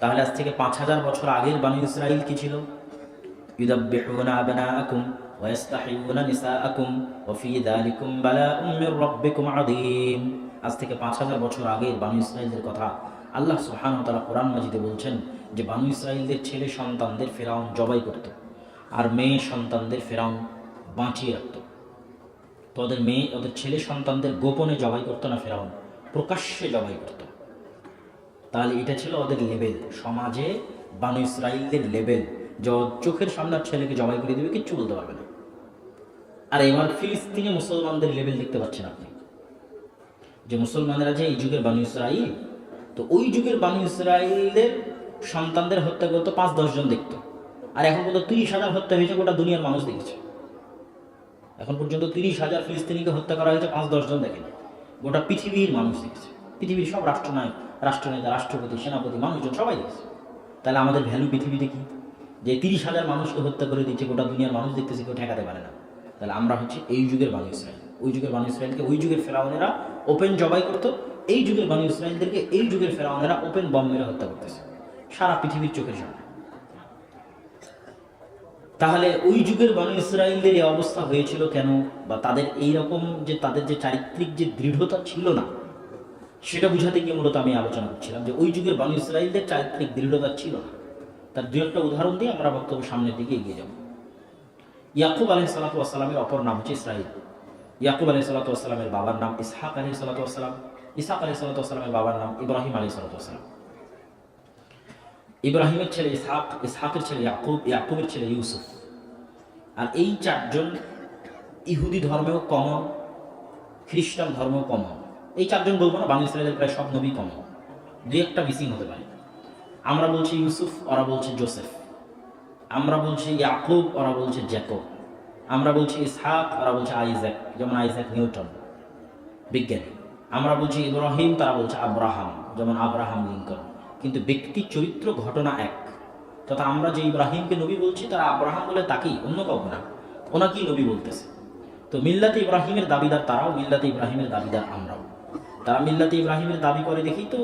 তাহলে আজ থেকে 5000 বছর আগের বানু ইসরাইল কি ছিল? ইউদাব্বিহুনা আবনাআকুম ওয়া ইস্তাহিয়ুনা নিসাআকুম ওয়া ফি যালিকুম বালাউম মির রাব্বিকুম আযীম। আজ থেকে 5000 বছর আগের বানু ইসরাইলের কথা আল্লাহ সুবহানাহু ওয়া তাআলা কোরআন মাজিদে বলছেন যে বানু ইসরাঈলদের ছেলে সন্তানদের ফেরাউন জবাই করত, আর মেয়ে সন্তানদের ফেরাউন বাঁচিয়ে রাখত। তো ওদের ছেলে সন্তানদের গোপনে জবাই করতো না ফেরাউন, প্রকাশ্যে জবাই করত। তাহলে এটা ছিল ওদের লেভেল, সমাজে বানু ইসরাঈলদের লেভেল, যে চোখের সামনে ছেলেকে জবাই করে দেবে, কিচ্ছু বলতে পারবে না। আর এবার ফিলিস্তিনে মুসলমানদের লেভেল দেখতে পাচ্ছেন আপনি, যে মুসলমানেরা যে এই যুগের বানু ইসরাঈল, তো ওই যুগের বানু ইসরাঈলদের সন্তানদের হত্যা করতো 5-10 জন দেখতো, আর এখন পর্যন্ত 30,000 হত্যা হয়েছে, গোটা দুনিয়ার মানুষ দেখেছে। এখন পর্যন্ত 30,000 ফিলিস্তিনিকে হত্যা করা হয়েছে, 5-10 জন দেখেনি, গোটা পৃথিবীর মানুষ দেখেছে। পৃথিবীর সব রাষ্ট্রনায়ক, রাষ্ট্রনেতা, রাষ্ট্রপতি, সেনাপতি, মানুষজন সবাই দেখেছে। তাহলে আমাদের ভ্যালু পৃথিবীতে কি? যে 30,000 মানুষকে হত্যা করে দিচ্ছে, গোটা দুনিয়ার মানুষ দেখতেছে, কেউ ঠেকাতে পারে না। তাহলে আমরা হচ্ছে এই যুগের বানু ইসরাঈল। ওই যুগের বানু ইসরাঈলকে ওই যুগের ফেরাউনেরা ওপেন জবাই করতো, এই যুগের বানু ইসরাঈলদেরকে এই যুগের ফেরাউনেরা ওপেন বম মেরে হত্যা করতেছে সারা পৃথিবীর চোখের সামনে। তাহলে ওই যুগের বানু ইসরাঈলদের এই অবস্থা হয়েছিল কেন? বা তাদের এইরকম যে তাদের যে চারিত্রিক যে দৃঢ়তা ছিল না, সেটা বুঝাতে গিয়ে মূলত আমি আলোচনা করছিলাম যে ওই যুগের বানু ইসরাঈলদের চারিত্রিক দৃঢ়তা ছিল না। তার দু একটা উদাহরণ দিয়ে আমরা বক্তব্য সামনের দিকে এগিয়ে যাব। ইয়াকুব আলাইহিসসালাতু ওয়াসসালামের অপর নাম হচ্ছে ইসরাঈল। ইয়াকুব আলাইহিসসালাতু ওয়াসসালামের বাবার নাম ইসহাক আলাইহিসসালাতু ওয়াসসালাম। ইসহাক আলাইহিসসালাতু ওয়াসসালামের বাবার নাম ইব্রাহিম আলাইহিসসালাতু ওয়াসসালাম। ইব্রাহিমের ছেলে ইসহাক, ইসহাকের ছেলে ইয়াকুব, ইয়াকুবের ছেলে ইউসুফ। আর এই চারজন ইহুদি ধর্মেও কমন, খ্রিস্টান ধর্মেও কমন। এই চারজন বলবো না, বানু ইসরাঈলের প্রায় সব নবী কমন, দুই একটা মিসিং হতে পারে। আমরা বলছি ইউসুফ, ওরা বলছে জোসেফ। আমরা বলছি ইয়াকুব, ওরা বলছে জ্যাকব। আমরা বলছি ইসহাক, ওরা বলছে আইজ্যাক, যেমন আইজ্যাক নিউটন বিজ্ঞানী। আমরা বলছি ইব্রাহিম, তারা বলছে আব্রাহাম, যেমন আব্রাহাম লিঙ্কন। কিন্তু ব্যক্তি চরিত্র ঘটনা এক। তথা আমরা যে ইব্রাহিমকে নবী বলছি, তারা আব্রাহাম বলে তাকেই, অন্য কাউকে না, ওনাকেই নবী বলতেছে। তো মিল্লাতে ইব্রাহিমের দাবিদার তারাও, মিল্লাতে ইব্রাহিমের দাবিদার আমরাও। তারা মিল্লাতে ইব্রাহিমের দাবি করে দেখেই তো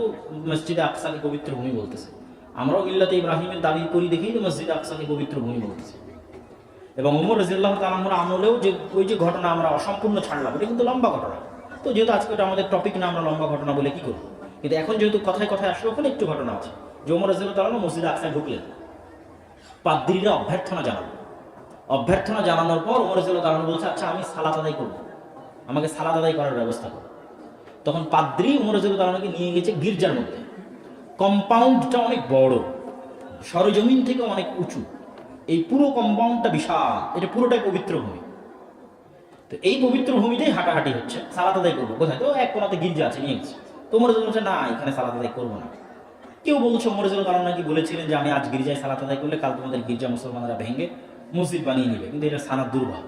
মসজিদে আকসাকে পবিত্র ভূমি বলতেছে। আমরাও মিল্লাতে ইব্রাহিমের দাবি করি দেখেই তো মসজিদে আকসাকে পবিত্র ভূমি বলতেছে। এবং ওমর রাদিয়াল্লাহু তাআলা আনহুর আমলেও যে ওই যে ঘটনা আমরা অসম্পূর্ণ ছাড়লাম, এটা কিন্তু লম্বা ঘটনা। তো যেহেতু আজকে ওটা আমাদের টপিক না, আমরা লম্বা ঘটনা বলে কি করবো? কিন্তু এখন যেহেতু কথায় কথায় আসলে ওখানে একটু ঘটনা আছে যে ওমর রাদিয়াল্লাহু তাআলা মসজিদে আকসায় ঢুকলেন, পাদ্রীরা অভ্যর্থনা জানালো। অভ্যর্থনা জানানোর পর ওমর রাদিয়াল্লাহু তাআলা বলছে, আচ্ছা আমি সালাত আদায় করবো, আমাকে সালাত আদায় করার ব্যবস্থা করো। তখন পাদ্রী ওমর রাদিয়াল্লাহু তাআলাকে নিয়ে গেছে গির্জার মধ্যে। কম্পাউন্ডটা অনেক বড়, সরজমিন থেকে অনেক উঁচু, এই পুরো কম্পাউন্ডটা বিশাল, এটা পুরোটাই পবিত্র ভূমি। তো এই পবিত্র ভূমিতেই হাঁটাহাঁটি হচ্ছে, সালাত আদায় করবো কোথায়? তো এক কোনাতে গির্জা আছে, নিয়ে গেছে। তো ওমর রাদিয়াল্লাহু বলছে, না এখানে সালাত আদায় করবো না। কেউ বলছে ওমর রাদিয়াল্লাহু তাআলা নাকি বলেছিলেন যে আমি আজ গির্জায় সালাত আদায় করলে কাল তোমাদের গির্জা মুসলমানরা ভেঙে মসজিদ বানিয়ে নেবে, কিন্তু এটা সানাদ দুর্বল।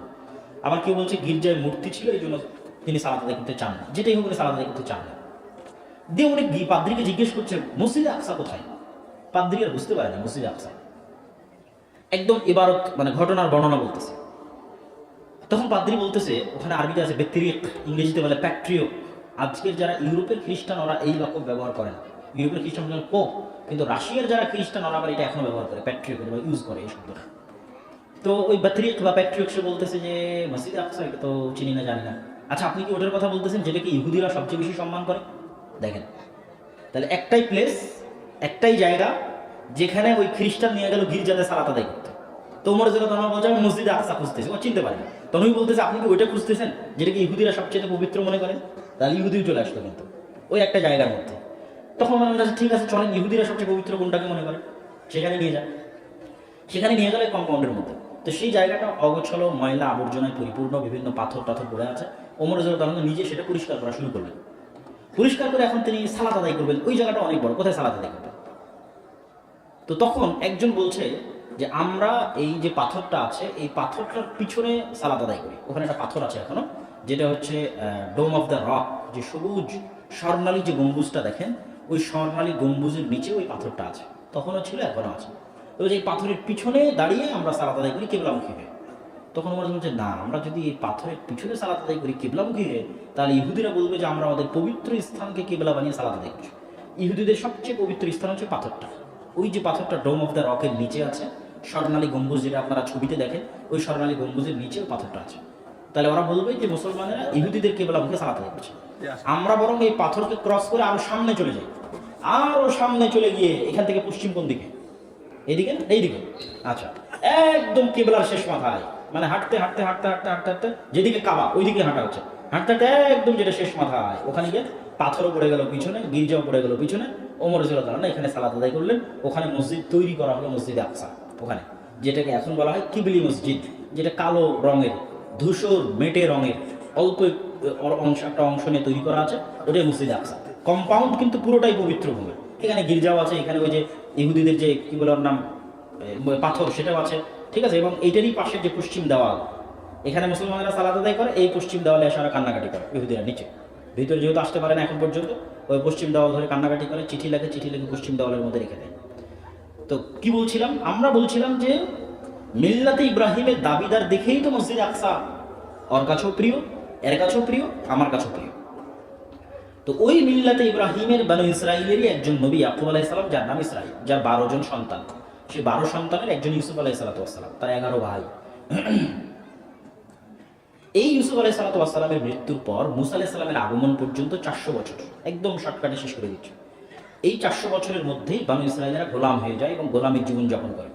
আবার কেউ বলছে গির্জায় মূর্তি ছিল, এই জন্য তিনি সালাত আদায় করতে চান না, যেটাই হোক সালাত আদায় করতে চান না। দিয়ে উনি পাদ্রীকে জিজ্ঞেস করছে মসজিদে আকসা কোথায়? পাদ্রী আর বুঝতে পারে না মসজিদে আকসা, একদম ইবারত মানে ঘটনার বর্ণনা বলতেছে। তখন পাদ্রী বলতেছে, ওখানে আরবিতে আছে বেত্রিক, ইংরেজিতে বলে প্যাট্রিয়ক। আজকের যারা ইউরোপের খ্রিস্টান ওরা এই বাক্য ব্যবহার করে না, ইউরোপের খ্রিস্টান পোপ, কিন্তু রাশিয়ার যারা খ্রিস্টান ওরা আবার এটা এখনো ব্যবহার করে, প্যাট্রিয়ক ইউজ করে এই শব্দটা। তো ওই বেত্রিক বা প্যাট্রিয়ক সে বলতেছে যে মসজিদে আকসা, এটা তো চিনি না, জানি না। আচ্ছা আপনি কি ওটার কথা বলতেছেন যেটাকে ইহুদিরা সবচেয়ে বেশি সম্মান করে? দেখেন, তাহলে একটাই প্লেস, একটাই জায়গা যেখানে ওই খ্রিস্টান নিয়ে গেল গির্জাতে সালাত আদায় করতে। তো ওমর রাদিয়াল্লাহু তাআলা বলছে আমি মসজিদে আকসা খুঁজতেছি, ও চিনতে পারে না। তখন ওই বলতেছে আপনি কি ওইটা খুঁজতেছেন যেটাকে ইহুদিরা সবচেয়ে পবিত্র মনে করে? তাহলে ইহুদিও চলে আসলো কিন্তু ওই একটা জায়গার মধ্যে। তখন আমার কাছে ঠিক আছে, চলেন ইহুদিরা সবচেয়ে পবিত্র কোনটাকে মনে করে সেখানে নিয়ে যান। সেখানে নিয়ে গেলে কম্পাউন্ডের মধ্যে। তো সেই জায়গাটা অগোছালো, ময়লা আবর্জনায় পরিপূর্ণ, বিভিন্ন পাথর টাথর পড়ে আছে। ওমর রাদিয়াল্লাহু তাআলা নিজে সেটা পরিষ্কার করা শুরু করলেন। পরিষ্কার করে এখন তিনি সালাত আদায় করবেন, ওই জায়গাটা অনেক বড়, কোথায় সালাত আদায় করবেন? তো তখন একজন বলছে যে আমরা এই যে পাথরটা আছে, এই পাথরটার পিছনে সালাত আদায় করি। ওখানে একটা পাথর আছে এখনো, যেটা হচ্ছে ডোম অফ দ্য রক, যে সবুজ স্বর্ণালী যে গম্বুজটা দেখেন, ওই স্বর্ণালী গম্বুজের নিচে ওই পাথরটা আছে, তখনও ছিল এখনো আছে। তো এই পাথরের পিছনে দাঁড়িয়ে আমরা সালাত আদায় করি কিবলামুখী হয়ে। তখন ওমর বলছে, না আমরা যদি এই পাথরের পিছনে সালাত আদায় করি কিবলামুখী হয়ে, তাহলে ইহুদিরা বলবে যে আমরা আমাদের পবিত্র স্থানকে কিবলা বানিয়ে সালাত আদায় করছি। ইহুদিদের সবচেয়ে পবিত্র স্থান হচ্ছে পাথরটা, ওই যে পাথরটা ডোম অফ দ্য রকের নিচে আছে, স্বর্ণালী গম্বুজ যেটা আপনারা ছবিতে দেখেন, ওই স্বর্ণালী গম্বুজের নিচেও পাথরটা আছে। তাহলে ওরা বলবে যে মুসলমানেরা ইহুদিদের কিবলামুখী সালাত আদায় করছে। আমরা বরং এই পাথরকে ক্রস করে আরো সামনে চলে যাই, আরো সামনে চলে গিয়ে এখান থেকে পশ্চিম কোন দিকে, এইদিকে না, এইদিকে, আচ্ছা, একদম কেবলার শেষ মাথায়, মানে হাঁটতে হাঁটতে হাঁটতে হাঁটতে হাঁটতে হাঁটতে যেদিকে কাবা ওইদিকে হাঁটা হচ্ছে, হাঁটতে হাঁটতে একদম যেটা শেষ মাথায়, ওখানে গিয়ে পাথরও পড়ে গেল পিছনে, গির্জাও পড়ে গেল পিছনে। ওমর রাদিয়াল্লাহু আনহু এখানে সালাত আদায় করলেন। ওখানে মসজিদ তৈরি করা হলো, মসজিদে আকসা, ওখানে যেটাকে এখন বলা হয় কিবলি মসজিদ, যেটা কালো রঙের, ধূসর মেটে রঙের, অল্প একটা অংশ নিয়ে তৈরি করা আছে, ওটাই মসজিদে আকসা। কম্পাউন্ড কিন্তু পুরোটাই পবিত্র ভূমি। এখানে গির্জাও আছে, এখানে ওই যে ইহুদিদের যে কি বলে ওর নাম, পাথর, সেটাও আছে, ঠিক আছে। এবং এইটারই পাশে যে পশ্চিম দেওয়াল, এখানে মুসলমানেরা সালাত আদায় করে, এই পশ্চিম দেওয়ালে এসে কান্নাকাটি করে ইহুদিরা নিচে, ভিতরে যেহেতু আসতে পারে না এখন পর্যন্ত, ওই পশ্চিম দেওয়াল ধরে কান্নাকাটি করে, চিঠি লেখে পশ্চিম দেওয়ালের মধ্যে রেখে দেয়। তো কি বলছিলাম, আমরা বলছিলাম যে মিল্লাতে ইব্রাহিমের দাবিদার দেখেই তো মসজিদ আকসা ওর কাছেও প্রিয়, এর কাছেও প্রিয়, আমার কাছেও প্রিয়। তো ওই মিল্লাতে ইব্রাহিমের বানু ইসরাইলেরই একজন নবী ইয়াকুব আলাইহিস সালাম, যার নাম ইসরাইল, যার 12 জন সন্তান, সে 12 সন্তানের একজন ইউসুফ আলাইহিস সালাম, তার 11 ভাই। এই ইউসুফ আলাইহিস সালামের মৃত্যুর পর মুসা আলাইহিস সালামের আগমন পর্যন্ত 400 বছর, একদম শর্টকাটে শেষ করে দিচ্ছে। এই 400 বছরের মধ্যেই বানু ইসরাইলেরা গোলাম হয়ে যায় এবং গোলামীর জীবনযাপন করে।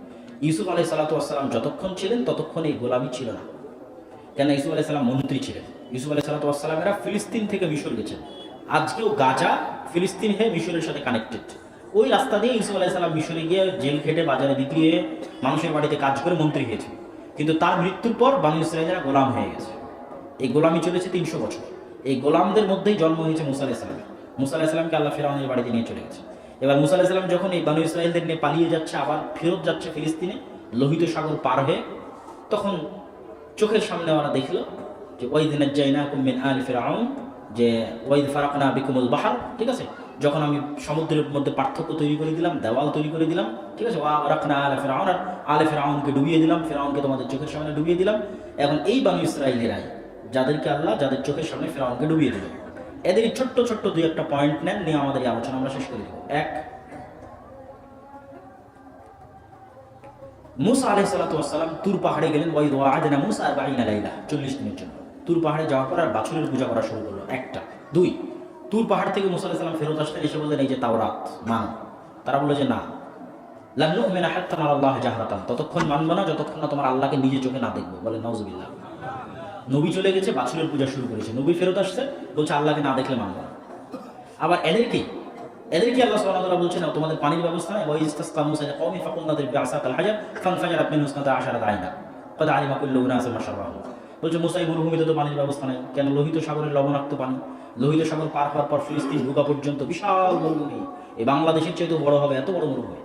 ইউসুফ আলাইহিস সালাম যতক্ষণ ছিলেন ততক্ষণ এই গোলামী ছিল না, কেন ইউসুফ আলাইহিস সালাম মন্ত্রী ছিলেন। ইউসুফ আলাইহিস সালামেরা ফিলিস্তিন থেকে মিশর গেছেন, আজকেও গাজা ফিলিস্তিন হয়ে মিশরের সাথে কানেক্টেড। ওই রাস্তা দিয়ে ইউসুফ আলাইহিস সালাম মিশরে গিয়ে জেল খেটে বাজারে বিক্রি হয়ে মানুষের বাড়িতে কাজ করে মন্ত্রী হয়েছে। কিন্তু তার মৃত্যুর পর বানু ইসরাইলেরা গোলাম হয়ে গেছে। এই গোলামি চলেছে 300 বছর। এই গোলামদের মধ্যেই জন্ম হয়েছে মুসা আলাইহিস সালাম। মুসা আলাইহিস সালামকে আল্লাহ ফিরআউনের বাড়িতে নিয়ে চলে গেছে। এবার মুসা আলাইহিস সালাম যখন এই বানু ইসরাইলদের নিয়ে পালিয়ে যাচ্ছে, আবার ফেরত যাচ্ছে ফিলিস্তিনে, লোহিত সাগর পার হয়ে, তখন চোখের সামনে ওরা দেখলো যে ওয়াইদ নাজ্জাইনাকুম মিন আলি ফিরআউন, যে ওয়াইদ ফারাকনা বিকুমুল বাহর, ঠিক আছে, যখন আমি সমুদ্রের মধ্যে পার্থক্য তৈরি করে দিলাম, দেওয়াল তৈরি করে দিলাম, ঠিক আছে, ওয়া রাকনা আলা ফিরআউন, আর আলে ফিরআউনকে ডুবিয়ে দিলাম, ফিরআউনকে তোমাদের চোখের সামনে ডুবিয়ে দিলাম। এখন এই বানু ইসরাইলেরাই যাদেরকে আল্লাহ যাদের চোখের সামনে ফিরআউনকে ডুবিয়ে দিল, এদেরই ছোট্ট ছোট্ট দুই একটা পয়েন্ট নেন, নিয়ে আমাদের এই আলোচনা আমরা শেষ করে দেব। এক, মুসা আলাইহিস সালাম তুর পাহাড়ে গেলেন, ওয়াইদ ওয়া'আদনা মুসা 40 লাইলা, 40 দিনের জন্য তুর পাহাড়ে যাওয়ার পর আর বাছুরের পূজা করা শুরু করলো। একটা। দুই, তুর পাহাড় থেকে মুসা আলাইহিস সালাম ফেরত আসলেন, এসে বললেন এই যে তাওরাত মানো। তারা বলল যে না, লান নু'মিনা হাত্তা নারা আল্লাহ জাহরাতান, ততক্ষণ মানব না যতক্ষণ না তোমার আল্লাহকে নিজে চোখে না দেখবো। বলে নাউজুবিল্লাহ। নবী চলে গেছে, বাছুরের পূজা শুরু করেছে, নবী ফেরত আসছে, বলছে আল্লাহকে না দেখলে মানব না। আবার এদেরকে আল্লাহ সুবহানাহু ওয়া তাআলা বলছেন তোমাদের পানির ব্যবস্থা নাই, ওয়া ইসতাসকা মুসা লিকাওমি ফাকুলনা দিরিব বিআসাকাল হাজার ফানফাজারাত মিনহু 12 আইনা ক্বাদ আলিমা কুল্লু উনাসিন মাশরাবাহুম। বলছে মুসা, এই মরুভূমিতে তো পানির ব্যবস্থা নাই, কেন? লোহিত সাগরের লবণাক্ত পানি, লোহিত সাগর পার হওয়ার পর ফিলিস্তিন ঢোকা পর্যন্ত বিশাল মরুভূমি, এই বাংলাদেশের চাইতেও বড় হবে, এত বড় মরুভূমি।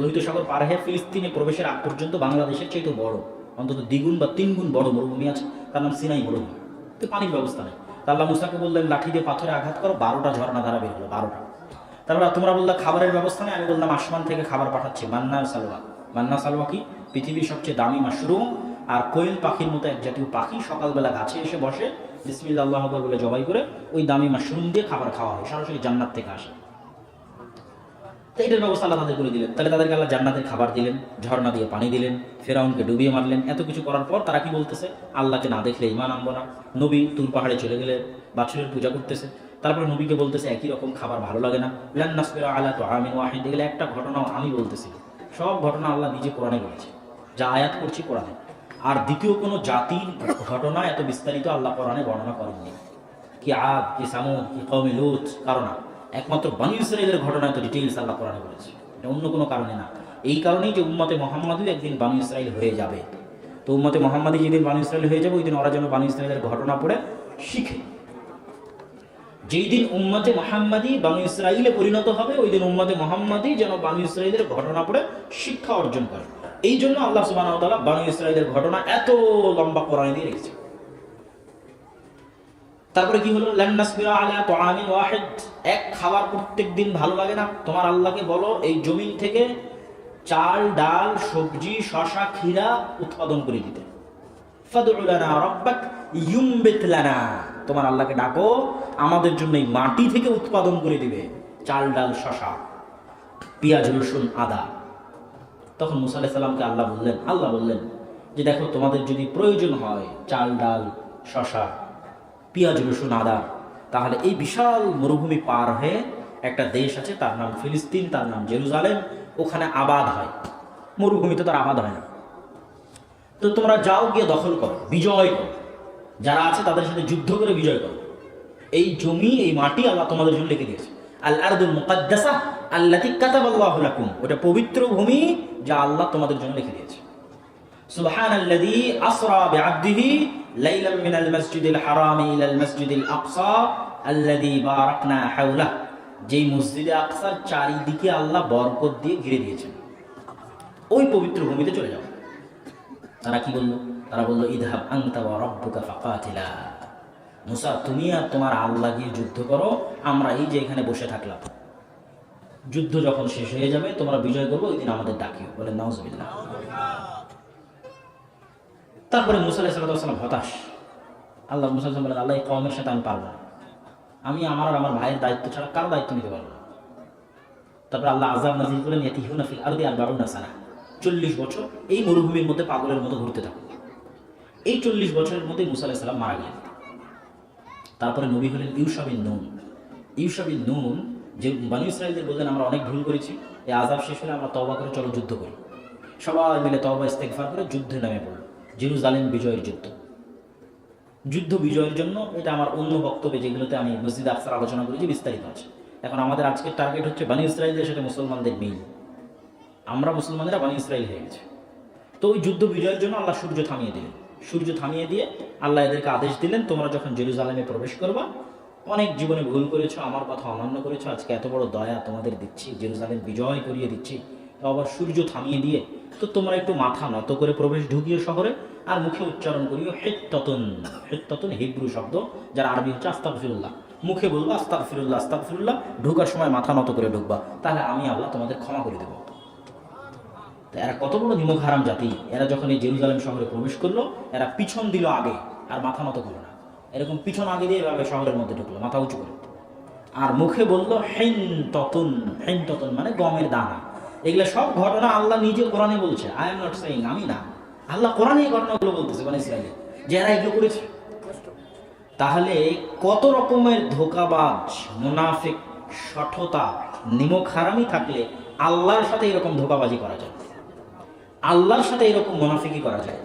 লোহিত সাগর পার হয়ে ফিলিস্তিনে প্রবেশের আগ পর্যন্ত বাংলাদেশের চাইতেও বড়, অন্তত 2 গুণ বা 3 গুণ বড় মরুভূমি আছে, তার নাম সিনাই মরুভূমি। তো পানির ব্যবস্থা নেই। আল্লাহ মুসাকে বললেন লাঠি দিয়ে পাথরে আঘাত করো, 12টা ঝর্ণা ধারা বের হলো, 12টা। তারপর তোমরা বললে খাবারের ব্যবস্থা নেই, আমি বললাম আসমান থেকে খাবার পাঠাচ্ছি, মান্না সালওয়া। মান্না সালওয়া কি? পৃথিবীর সবচেয়ে দামি মাশরুম, আর কোয়েল পাখির মতো এক জাতীয় পাখি সকালবেলা গাছে এসে বসে, বিসমিল্লাহ আল্লাহু আকবার বলে জবাই করে ওই দামি মাশরুম দিয়ে খাবার খাওয়া হয়, সরাসরি জান্নাত থেকে আসে। তো এটার ব্যবস্থা আল্লাহ তাদের করে দিলেন। তাহলে তাদেরকে আল্লাহ জান্নাতের খাবার দিলেন, ঝর্ণা দিয়ে পানি দিলেন, ফেরাউনকে ডুবিয়ে মারলেন। এত কিছু করার পর তারা কি বলতেছে? আল্লাহকে না দেখলে ঈমান আনবো না। নবী তুর পাহাড়ে চলে গেলে বাছুরের পূজা করতেছে, তারপরে নবীকে বলতেছে একই রকম খাবার ভালো লাগে না, লান নাসবিরা আলা তুআমিন ওয়াহিদ। এগুলো একটা ঘটনাও আমি বলতেছি, সব ঘটনা আল্লাহ নিজে কোরআনে বলেছে, যা আয়াত করছি কোরআনে। আর দ্বিতীয় কোনো জাতির ঘটনা এত বিস্তারিত আল্লাহ কোরআনে বর্ণনা করেননি। কি আদ, কি সামুদ, কি কওমে লূত, কারণ না, একমাত্র বনী ইসরাঈলের ঘটনা এত ডিটেইলস আল্লাহ কোরআনে বলেছে, অন্য কোনো কারণে না। এই কারণেই যে উম্মতে মুহাম্মাদী একদিন বনী ইসরাঈল হয়ে যাবে। তো উম্মতে মুহাম্মাদী যেদিন বনী ইসরাঈল হয়ে যাবে, ওই দিন ওরা যেন বনী ইসরাঈলের ঘটনা পড়ে শিখে। যেই দিন উম্মতে মুহাম্মাদী বনী ইসরাঈলে পরিণত হবে, ওই দিন উম্মতে মুহাম্মাদী যেন বনী ইসরাঈলের ঘটনা পড়ে শিক্ষা অর্জন করে। এই জন্য আল্লাহ সুবহানাহু ওয়া তাআলা বনী ইসরাঈলের ঘটনা এত লম্বা কোরআনে দিয়ে রেখেছে। তারপরে কি হলো? লান নাসবিরা আলা তুআমিন ওয়াহিদ, এক খাবার প্রত্যেক দিন ভালো লাগে না। তোমার আল্লাহকে বলো এই জমিন থেকে চাল, ডাল, সবজি, শসা, ক্ষীরা উৎপাদন করে দিতে। ফাদউ লানা রাব্বাক ইউমবিত লানা, তোমার আল্লাহকে ডাকো আমাদের জন্য এই মাটি থেকে উৎপাদন করে দিবে চাল, ডাল, শসা, পেঁয়াজ, রসুন, আদা। তখন মুসা আলাইহিস সালামকে আল্লাহ বললেন যে দেখো, তোমাদের যদি প্রয়োজন হয় চাল, ডাল, শসা, পেঁয়াজ, রসুন, আদা, তাহলে এই বিশাল মরুভূমি পার হয়ে একটা দেশ আছে, তার নাম ফিলিস্তিন, তার নাম জেরুজালেম। ওখানে আবাদ হয়, মরুভূমিতে তার আবাদ হয় না। তো তোমরা যাও, গিয়ে দখল করো, বিজয় করো, যারা আছে তাদের সাথে যুদ্ধ করে বিজয় করো। এই জমি, এই মাটি আল্লাহ তোমাদের জন্য লিখে দিয়েছে। আল আরদুল মুকাদ্দাসা আল্লাতী কাতাবাল্লাহু লাকুম, ওটা পবিত্র ভূমি যা আল্লাহ তোমাদের জন্য লিখে দিয়েছে। সুবহানাল্লাযী আসরা বিআবদিহি লাইলাম মিনাল মাসজিদিল হারামি ইলাল মাসজিদিল আকসা আল্লাযী বারাকনা হাওলাহ, যেই মসজিদে আকসার চারিদিকে আল্লাহ বরকত দিয়ে ঘিরে দিয়েছেন, ওই পবিত্র ভূমিতে চলে যাও। তারা কি বলল? তারা বলল, ইযহাব আনতা ওয়া রাব্বুকা ফাকাতিলা, মুসা তুমি আর তোমার আল্লাহ গিয়ে যুদ্ধ করো, আমরা এই যে এখানে বসে থাকলাম। যুদ্ধ যখন শেষ হয়ে যাবে, তোমরা বিজয় করবো, ওই দিন আমাদের ডাকিও। বলেন নাউজুবিল্লাহ। তারপরে মুসা আলাইহিস সালাম হতাশ। আল্লাহ মুসা বলেন, আল্লাহ এই কওমের সাথে আমি পারবো না, আমি আমার আর আমার ভাইয়ের দায়িত্ব ছাড়া কারো দায়িত্ব নিতে পারবো না। তারপরে আল্লাহ আযাব নাযিল করেন, ইয়াতিহুনা ফিল আরদি 40 সানা, 40 বছর এই মরুভূমির মধ্যে পাগলের মতো ঘুরতে থাকো। এই 40 বছরের মধ্যে মুসা আলাইহিস সালাম মারা গেলেন। তারপরে নবী হলেন ইউশা বিন নুন। ইউশা বিন নুন যে বনী ইসরাঈলদের বললেন, আমরা অনেক ভুল করেছি, এই আযাব শেষ হলে আমরা তওবা করে চলো যুদ্ধ করি। সবাই মিলে তওবা ইস্তেগফার করে যুদ্ধে নামে পড়ল, জেরুজালেম বিজয়ের যুদ্ধ। যুদ্ধ বিজয়ের জন্য, এটা আমার অন্য বক্তব্যে যেগুলোতে আমি মসজিদ আকসার আলোচনা করেছি বিস্তারিত আছে। এখন আমাদের আজকের টার্গেট হচ্ছে বনী ইসরাঈলদের সাথে মুসলমানদের মিল। আমরা মুসলমানেরা বনী ইসরাঈল হয়ে গেছে। তো ওই যুদ্ধ বিজয়ের জন্য আল্লাহ সূর্য থামিয়ে দিলেন। সূর্য থামিয়ে দিয়ে আল্লাহ এদেরকে আদেশ দিলেন, তোমরা যখন জেরুজালেমে প্রবেশ করবা, অনেক জীবনে ভুল করেছো, আমার কথা অমান্য করেছো, আজকে এত বড় দয়া তোমাদের দিচ্ছি, জেরুজালেম বিজয় করিয়ে দিচ্ছি, তো আবার সূর্য থামিয়ে দিয়ে তো তোমরা একটু মাথা নত করে প্রবেশ ঢুকিয়ে শহরে, আর মুখে উচ্চারণ করিও হিত্তাতুন। হিত্তাতুন হিব্রু শব্দ, যার আরবি হচ্ছে আস্তাগফিরুল্লাহ। মুখে বলবো আস্তাগফিরুল্লাহ আস্তাগফিরুল্লাহ, ঢোকার সময় মাথা নত করে ঢুকবা, তাহলে আমি আল্লাহ তোমাদের ক্ষমা করে দেবো। এরা কত বড় নিমক হারাম জাতি! এরা যখন এই জেরুজালেম শহরে প্রবেশ করলো, এরা পিছন দিল আগে, আর মাথা নত করলো না। এরকম পিছন আগে দিয়ে এভাবে শহরের মধ্যে ঢুকলো মাথা উঁচু করে, আর মুখে বলল হিনতাতুন। হিনতাতুন মানে গমের দানা। এগুলো সব ঘটনা আল্লাহ নিজে কোরআনে বলছে, আই এম নট সেইং, আমি না, আল্লাহ কোরআনে এই ঘটনাগুলো বলতেছে বনী ইসরাঈলে, যে এরা এগুলো করেছে। তাহলে কত রকমের ধোঁকাবাজ, মুনাফিক, শঠতা, নিমক হারামি থাকলে আল্লাহর সাথে এরকম ধোঁকাবাজি করা যায়, আল্লাহর সাথে এরকম মুনাফিকি করা যায়,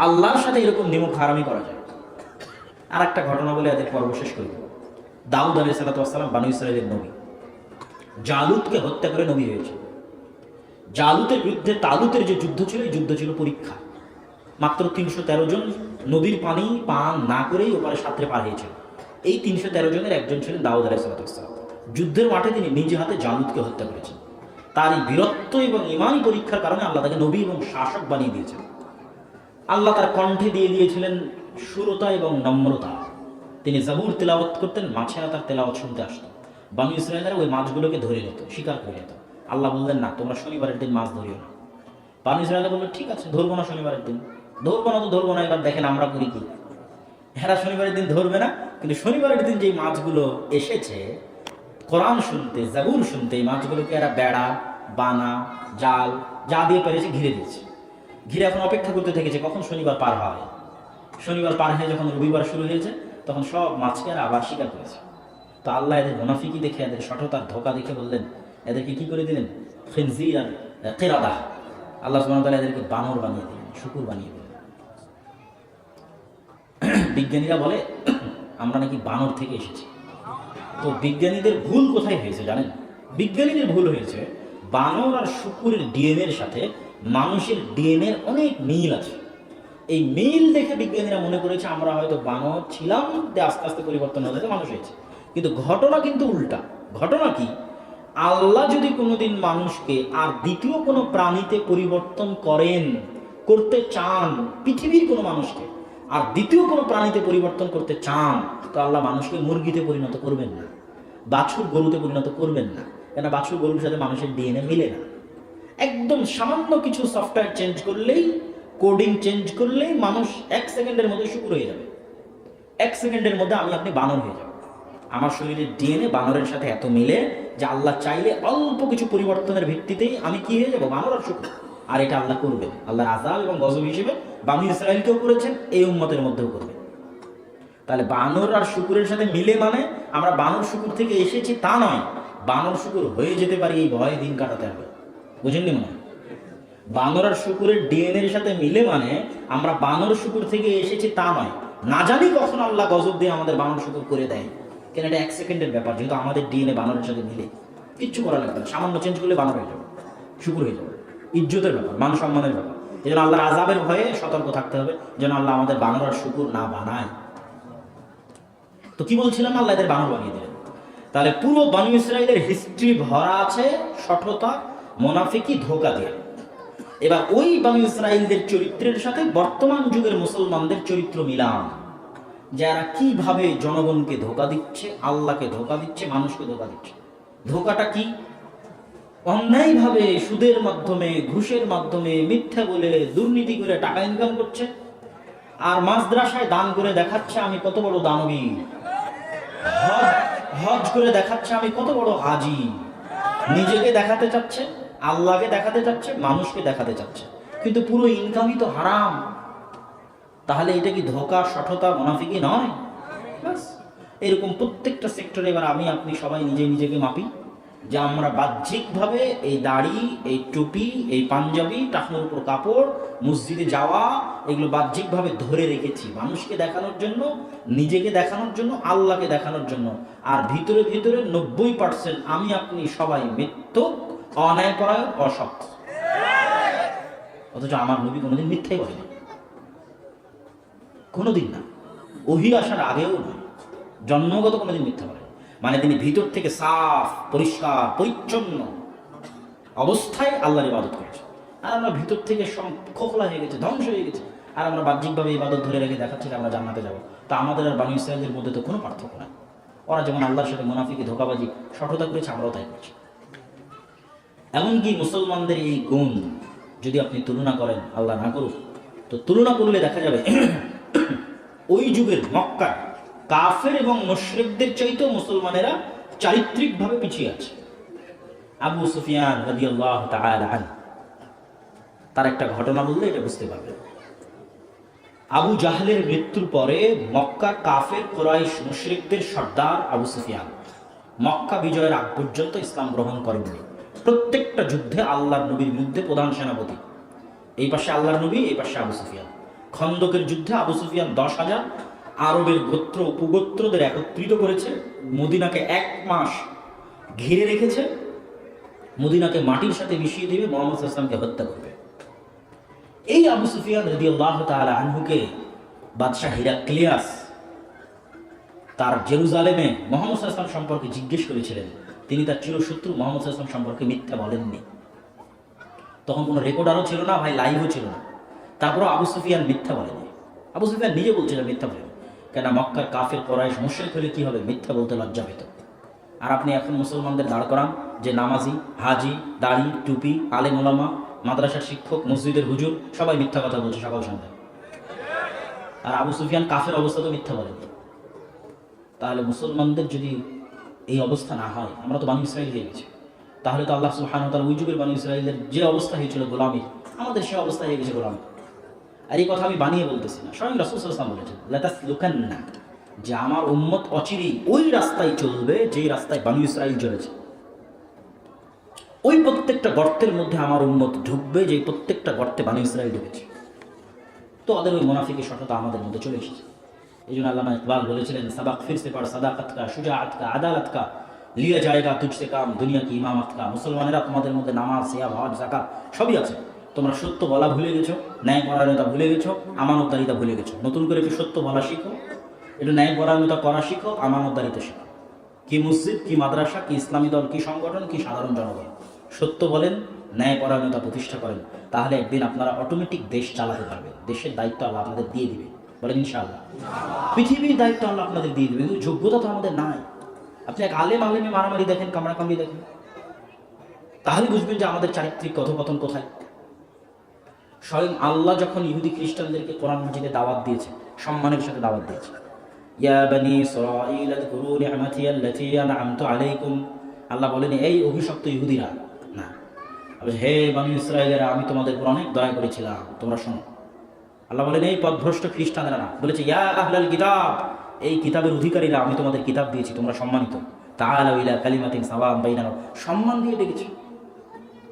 আল্লাহর সাথে এরকম নিমক হারামি করা যায়। আর একটা ঘটনা বলে এদের পর্ব শেষ করব। দাউদ আলাইহিস সালাম বনী ইসরাঈলের নবী, জালুতকে হত্যা করে নবী হয়েছে। জালুতের বিরুদ্ধে তালুতের যে যুদ্ধ ছিল, এই যুদ্ধ ছিল পরীক্ষা। মাত্র 313 জন নদীর পানি পান না করেই ওপারে সাঁতরে পার হয়েছিল। এই 313 জনের একজন ছিলেন দাউদ আলাইহিস সালাম। যুদ্ধের মাঠে তিনি নিজে হাতে জালুতকে হত্যা করেছেন। তার এই বীরত্ব এবং ইমানি পরীক্ষার কারণে আল্লাহ তাকে নবী এবং শাসক বানিয়ে দিয়েছেন। আল্লাহ তার কণ্ঠে দিয়ে দিয়েছিলেন সুরতা এবং নম্রতা। তিনি জাবুর তেলাওয়াত করতেন, মাছেরা তার তেলাওয়াত শুনতে আসতো। বনী ইসরাঈলরা ওই মাছগুলোকে ধরে নিত, শিকার করে নিত। আল্লাহ বললেন, না, তোমরা শনিবারের দিন মাছ ধরিও না। বনী ইসরাঈলরা বলল, ঠিক আছে, ধরবো না শনিবারের দিন। ধরবো না তো ধরবো না, এবার দেখেন আমরা করি কি। এরা শনিবারের দিন ধরবে না, কিন্তু শনিবারের দিন যেই মাছগুলো এসেছে কোরআন শুনতে, জাবুর শুনতে, এই মাছগুলোকে এরা বেড়া, বানা, জাল যা দিয়ে পেরেছে ঘিরে দিয়েছে। ঘিরে এখন অপেক্ষা করতে থেকেছে কখন শনিবার পার হয়। শনিবার পার হয়ে যখন রবিবার শুরু হয়েছে, তখন সব মাছকে এরা আবার শিকার করেছে। তো আল্লাহ এদের মুনাফিকি দেখে, এদের শঠতার ধোঁকা দেখে বললেন, এদেরকে কি করে দিলেন? খিনজির আর কিরাদাহ। আল্লাহ সুবহানাহু ওয়া তাআলা এদেরকে বানর বানিয়ে দিলেন, শুকুর বানিয়ে দিলেন। বিজ্ঞানীরা বলে আমরা নাকি বানর থেকে এসেছি। তো বিজ্ঞানীদের ভুল কোথায় হয়েছে জানেন? বিজ্ঞানীদের ভুল হয়েছে বানর আর শুকুরের ডিএনএর সাথে মানুষের ডিএনএর অনেক মিল আছে। এই মিল দেখে বিজ্ঞানীরা মনে করেছে আমরা হয়তো বানর ছিলাম, আস্তে আস্তে পরিবর্তন হতে মানুষ হয়েছে। কিন্তু ঘটনা কিন্তু উল্টা। ঘটনা কি? আল্লাহ যদি কোনোদিন মানুষকে আর দ্বিতীয় কোনো প্রাণীতে পরিবর্তন করতে চান, পৃথিবীর কোনো মানুষকে আর দ্বিতীয় কোনো প্রাণীতে পরিবর্তন করতে চান, তো আল্লাহ মানুষকে মুরগিতে পরিণত করবেন না, বাছুর গরুতে পরিণত করবেন না। কেন? বাছুর গরুর সাথে মানুষের ডিএনএ মিলে না। একদম সামান্য কিছু সফটওয়্যার চেঞ্জ করলেই, কোডিং চেঞ্জ করলেই মানুষ 1 সেকেন্ডের মধ্যে শুকুর হয়ে যাবে। 1 সেকেন্ডের মধ্যে আমি আপনি বানর হয়ে যাব। আমার শরীরের ডিএনএ বানরের সাথে এত মিলে যে আল্লাহ চাইলে অল্প কিছু পরিবর্তনের ভিত্তিতেই আমি কি হয়ে যাব? বানর আর শুকুর। আর এটা আল্লাহ করবেন, আল্লাহর আযাব এবং গজব হিসেবে বনী ইসরাঈলকেও করেছেন, এই উম্মতের মধ্যেও করবেন। তাহলে বানর আর শুকুরের সাথে মিলে মানে আমরা বানর শুকুর থেকে এসেছি তা নয়, বানর শুকুর হয়ে যেতে পারি এই ভয়ে দিন কাটাতে হবে। বুঝেননি মনে হয়? বানর আর শুকুরের ডিএনএর সাথে মিলে মানে আমরা বানর শুকুর থেকে এসেছি তা নয়। না জানি কখন আল্লাহ গজব দিয়ে আমাদের বানর শুকুর করে দেয়, কেন এটা 1 সেকেন্ডের ব্যাপার। যেহেতু আমাদের ডিএনএ বানরের সাথে মিলে, কিচ্ছু করা লাগবে না, সামান্য চেঞ্জ করলে বানর হয়ে যাবে, শুকুর হয়ে যাবে। ইজ্জতের ব্যাপার, মান সম্মানের ব্যাপার। এই জন্য আল্লাহর আযাবের ভয়ে সতর্ক থাকতে হবে যেন আল্লাহ আমাদের বানর আর শুকুর না বানায়। তো কি বলছিলাম, আল্লাহ এদের বানর বানিয়ে দিলেন। তাহলে পুরো বনী ইসরাইলের হিস্ট্রি ভরা আছে সঠতা, মুনাফিকি, ধোঁকা দিয়ে। এবার ওই বনী ইসরাইলদের চরিত্রের সাথে বর্তমান যুগের মুসলমানদের চরিত্র মিলান, যারা কিভাবে জনগণকে ধোঁকা দিচ্ছে, আল্লাহকে ধোঁকা দিচ্ছে, মানুষকে ধোঁকা দিচ্ছে। ধোঁকাটা কি? অন্যায়ভাবে সুদের মাধ্যমে, ঘুষের মাধ্যমে, মিথ্যা বলে, দুর্নীতি করে টাকা ইনকাম করছে, আর মাদ্রাসায় দান করে দেখাচ্ছে আমি কত বড় দানবী, হজ করে দেখাচ্ছে আমি কত বড় হাজি। নিজেকে দেখাতে চাচ্ছে, আল্লাহকে দেখাতে চাচ্ছে, মানুষকে দেখাতে চাচ্ছে, কিন্তু পুরো ইনকামই তো হারাম। তাহলে এটা কি ধোঁকা, সঠতা, মুনাফিকি নয়? বাস এরকম প্রত্যেকটা সেক্টরে এবার আমি আপনি সবাই নিজেকে মাপি যে আমরা বাহ্যিকভাবে এই দাড়ি, এই টুপি, এই পাঞ্জাবি, টাকনোর উপর কাপড়, মসজিদে যাওয়া, এগুলো বাহ্যিকভাবে ধরে রেখেছি মানুষকে দেখানোর জন্য, নিজেকে দেখানোর জন্য, আল্লাহকে দেখানোর জন্য। আর ভিতরে ভিতরে 90% আমি আপনি সবাই মিথ্যক, অন্যায়পরায়ণ, অসৎ। অথচ আমার নবী কোনোদিন মিথ্যাই বলেনি, কোনোদিন না, ওহী আসার আগেও না, জন্মগত কোনোদিন মিথ্যা বলেনি। মানে তিনি ভিতর থেকে সাফ, পরিষ্কার, পরিচ্ছন্ন অবস্থায় আল্লাহর ইবাদত করেছে। আর আমরা ভিতর থেকে খোখলা হয়ে গেছে, ধ্বংস হয়ে গেছে, আর আমরা বাহ্যিকভাবে ইবাদত ধরে রেখে দেখাচ্ছি যে আমরা জান্নাতে যাবো। তা আমাদের আর বনী ইসরাইলের মধ্যে তো কোনো পার্থক্য নাই। ওরা যেমন আল্লাহর সাথে মুনাফিকি, ধোঁকাবাজি, সঠতা করেছে, আমরাও তাই করছি। এমনকি মুসলমানদের এই গুণ যদি আপনি তুলনা করেন, আল্লাহ না করুক, তো তুলনা করলে দেখা যাবে ওই যুগের মক্কার কাফের এবং মুশরিকদের চাইতেও মুসলমানেরা চারিত্রিকভাবে পিছিয়ে আছে। আবু সুফিয়ান রাদিয়াল্লাহু তাআলা আনহু, তার একটা ঘটনা বললে এটা বুঝতে পারবেন। আবু জাহলের মৃত্যুর পরে মক্কার কাফের কুরাইশ মুশরিকদের সর্দার আবু সুফিয়ান মক্কা বিজয়ের আগ পর্যন্ত ইসলাম গ্রহণ করেননি। প্রত্যেকটা যুদ্ধে আল্লাহর নবীর বিরুদ্ধে প্রধান সেনাপতি, এই পাশে আল্লাহর নবী, এই পাশে আবু সুফিয়ান। খন্দকের যুদ্ধে আবু সুফিয়ান 10,000 আরবের গোত্র উপগোত্রদের একত্রিত করেছে, মদিনাকে 1 মাস ঘিরে রেখেছে, মদিনাকে মাটির সাথে মিশিয়ে দিবে, মুহাম্মদ সাল্লাল্লাহু আলাইহি ওয়াসাল্লামকে হত্যা করবে। এই আবু সুফিয়ান রাদিয়াল্লাহু তাআলা আনহুকে বাদশাহ হিরাক্লিয়াস তার জেরুজালেমে মুহাম্মদ সাল্লাল্লাহু আলাইহি ওয়াসাল্লাম সম্পর্কে জিজ্ঞেস করেছিলেন। তিনি তার চিরশত্রু মুহাম্মদ সাল্লাল্লাহু আলাইহি ওয়াসাল্লাম সম্পর্কে মিথ্যা বলেননি। তখন কোনো রেকর্ডারও ছিল না ভাই, লাইভও ছিল না। তারপরও আবু সুফিয়ান মিথ্যা বলেনি। আবু সুফিয়ান নিজে বলছে যে মিথ্যা বলেনি, কেন মক্কার কাফের কুরাইশ মুশরিক হলে কি হবে, মিথ্যা বলতে লজ্জা পেত। আর আপনি এখন মুসলমানদের দাঁড় করান যে নামাজি, হাজি, দাড়ি, টুপি, আলেম ওলামা, মাদ্রাসার শিক্ষক, মসজিদের হুজুর, সবাই মিথ্যা কথা বলছে সকাল সন্ধ্যা। আর আবু সুফিয়ান কাফের অবস্থা তো মিথ্যা বলেনি। তাহলে মুসলমানদের যদি এই অবস্থা না হয়, আমরা তো বনী ইসরাইল হয়ে গেছি, তাহলে তো আল্লাহ সুবহানাহু ওয়া তাআলা ওই যুগের বনী ইসরাইলের যে অবস্থা হয়েছিল গোলামী, আমাদের সে অবস্থা হয়ে গেছে গোলামী। আর এই কথা আমি বানিয়ে বলতেছি না, স্বয়ং রাসূল সাল্লাল্লাহু আলাইহি ওয়াসাল্লাম বলেছেন, লাতাসলুকান্না, যে আমার উম্মত অচিরেই ওই রাস্তায় চলবে যেই রাস্তায় বনী ইসরাইল চলেছে। ওই প্রত্যেকটা গর্তের মধ্যে আমার উম্মত ঢুকবে, যে প্রত্যেকটা গর্তে বনী ইসরাইল ঢুকেছে। তো ওদের ওই মুনাফিকি সততা আমাদের মধ্যে চলে এসেছে। এই জন্য আল্লামা ইকবাল বলেছিলেন, সাবাক ফির সে পড় সাদাকাত কা, শুজাআত কা, আদালত কা, লিয়া জায়েগা তুঝসে কাম, দুনিয়া কি ইমামত কা। মুসলমানেরা, তোমাদের মধ্যে নামাজ, সিয়াম, হজ, যাকাত সবই আছে, তোমরা সত্য বলা ভুলে গেছো, ন্যায় পরায়ণতা ভুলে গেছো, আমানতদারিতা ভুলে গেছো। নতুন করে একটু সত্য বলা শিখো, একটু ন্যায় পরায়ণতা করা শিখো, আমানতদারিতা শিখো। কি মসজিদ, কি মাদ্রাসা, কি ইসলামী দল, কি সংগঠন, কি সাধারণ জনগণ, সত্য বলেন, ন্যায় পরায়ণতা প্রতিষ্ঠা করেন, তাহলে একদিন আপনারা অটোমেটিক দেশ চালাতে পারবেন। দেশের দায়িত্ব আল্লাহ আপনাদের দিয়ে দিবে, বলেন ইনশাআল্লাহ। পৃথিবীর দায়িত্ব আল্লাহ আপনাদের দিয়ে দিবে, কিন্তু যোগ্যতা তো আমাদের নাই। আপনি এক আলেমে মারামারি দেখেন, কামড়াকামড়ি দেখেন, তাহলে বুঝবেন যে আমাদের চারিত্রিক কথোপকথন কোথায়। স্বয়ং আল্লাহ যখন ইহুদি খ্রিস্টানদেরকে কোরআন মাজিদে দাওয়াত দিয়েছে, সম্মানের সাথে দাওয়াত দিয়েছে, ইয়া বনী ইসরাঈল আযকুরু নি'মাতি আল্লাতী আন'আমতু আলাইকুম, আল্লাহ বলেন এই অভিশপ্ত ইহুদিরা না, হে বনী ইসরাঈলেরা, আমি তোমাদের উপর অনেক দয়া করেছিলাম, তোমরা শোনো। আল্লাহ বলেন এই পথভ্রষ্ট খ্রিস্টানরা না, বলেছে ইয়া আহলাল কিতাব, এই কিতাবের অধিকারীরা, আমি তোমাদের কিতাব দিয়েছি, তোমরা সম্মানিত, তাআলাউ ইলা কালিমাতিন সাওয়াম বাইনানা, সম্মান দিয়ে ডেকেছে।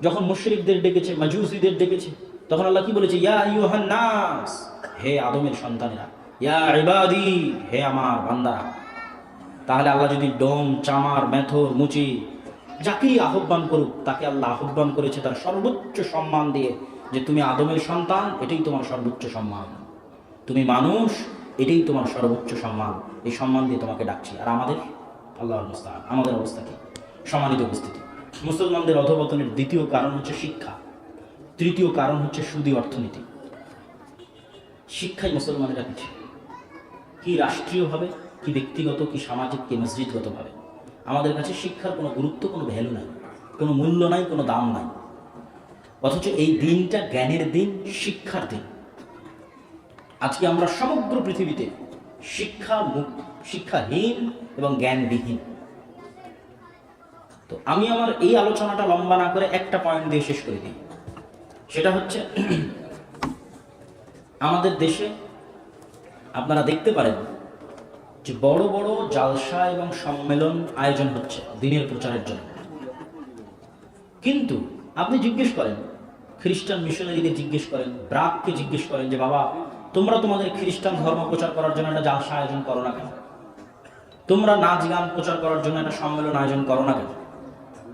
যখন মুশরিকদের ডেকেছে, মাজুসীদের ডেকেছে, তখন আল্লাহ কি বলেছে? ইয়া আইয়ুহান নাস, হে আদমের সন্তানেরা, ইয়া ইবাদি, হে আমার বান্দারা। তাহলে আল্লাহ যদি ডোম, চামার, মেথর, মুচি যাকেই আহ্বান করুক, তাকে আল্লাহ আহ্বান করেছে তার সর্বোচ্চ সম্মান দিয়ে, যে তুমি আদমের সন্তান, এটাই তোমার সর্বোচ্চ সম্মান। তুমি মানুষ, এটাই তোমার সর্বোচ্চ সম্মান। এই সম্মান দিয়ে তোমাকে ডাকছি। আর আমাদের, আল্লাহর মুস্তাআন, আমাদের অবস্থা কি? সম্মানিত উপস্থিতি, মুসলমানদের অধঃপতনের দ্বিতীয় কারণ হচ্ছে শিক্ষা, তৃতীয় কারণ হচ্ছে সুদী অর্থনীতি। শিক্ষায় মুসলমানেরা পিছিয়ে, কি রাষ্ট্রীয়ভাবে, কি ব্যক্তিগত, কি সামাজিক, কি মসজিদগতভাবে। আমাদের কাছে শিক্ষার কোনো গুরুত্ব, কোনো ভ্যালু নাই, কোনো মূল্য নাই, কোনো দাম নাই। অথচ এই দিনটা জ্ঞানের দিন, শিক্ষার দিন। আজকে আমরা সমগ্র পৃথিবীতে শিক্ষাহীন এবং জ্ঞানবিহীন। তো আমি আমার এই আলোচনাটা লম্বা না করে একটা পয়েন্ট দিয়ে শেষ করে দিই। সেটা হচ্ছে, আমাদের দেশে আপনারা দেখতে পারেন যে বড় বড় জালসা এবং সম্মেলন আয়োজন হচ্ছে দ্বীনের প্রচারের জন্য। কিন্তু আপনি জিজ্ঞেস করেন খ্রিস্টান মিশনারিকে, জিজ্ঞেস করেন ব্রাককে, জিজ্ঞেস করেন যে বাবা, তোমরা তোমাদের খ্রিস্টান ধর্ম প্রচার করার জন্য একটা জালসা আয়োজন করো না কেন? তোমরা নাচ গান প্রচার করার জন্য একটা সম্মেলন আয়োজন করো না কেন?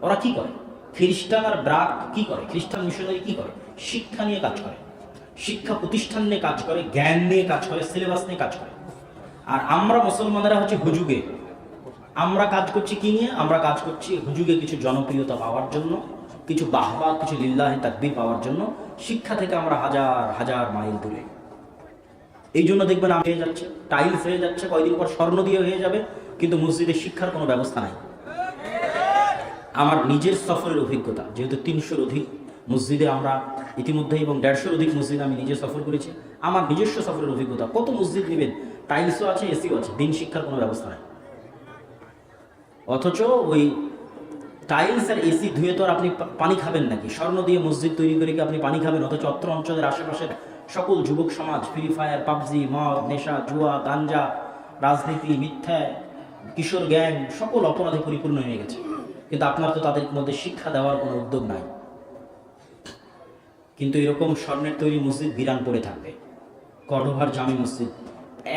ওরা কি করে? খ্রিস্টান আর ব্রাক কি করে? খ্রিস্টান মিশনারি কি করে? শিক্ষা নিয়ে কাজ করে, শিক্ষা প্রতিষ্ঠান নিয়ে কাজ করে, জ্ঞান নিয়ে কাজ করে, সিলেবাস নিয়ে কাজ করে। আর আমরা মুসলমানেরা হচ্ছে হুজুগে। আমরা কাজ করছি কি নিয়ে? আমরা কাজ করছি হুজুগে কিছু জনপ্রিয়তা পাওয়ার জন্য, কিছু বাহবা, কিছু লিল্লাহি তাকবীর পাওয়ার জন্য। শিক্ষা থেকে আমরা হাজার হাজার মাইল দূরে। এই জন্য দেখবেন হয়ে যাচ্ছে, টাইলস হয়ে যাচ্ছে, কয়দিন পর স্বর্ণ দিয়ে হয়ে যাবে, কিন্তু মসজিদে শিক্ষার কোনো ব্যবস্থা নাই। আমার নিজের সফরের অভিজ্ঞতা, যেহেতু 300-র অধিক মসজিদে আমরা ইতিমধ্যে, এবং 150-র অধিক মসজিদে আমি নিজে সফর করেছি, আমার নিজস্ব সফরের অভিজ্ঞতা। কত মসজিদ নেবেন, টাইলসও আছে, এসিও আছে, দিন শিক্ষার কোনো ব্যবস্থা নেই। অথচ ওই টাইলস আর এসি ধুয়ে তো আর আপনি পানি খাবেন নাকি? স্বর্ণ দিয়ে মসজিদ তৈরি করে কি আপনি পানি খাবেন? অথচ অত্র অঞ্চলের আশেপাশের সকল যুবক সমাজ ফ্রি ফায়ার, পাবজি, মদ, নেশা, জুয়া, গাঞ্জা, রাজনীতি, মিথ্যা, কিশোর গ্যাং, সকল অপরাধে পরিপূর্ণ হয়ে গেছে। কিন্তু আপনার তো তাদের মধ্যে শিক্ষা দেওয়ার কোনো উদ্যোগ নাই। কিন্তু এরকম স্বর্ণের তৈরি মসজিদ বিরান পড়ে থাকবে। কর্ডোভার জামে মসজিদ,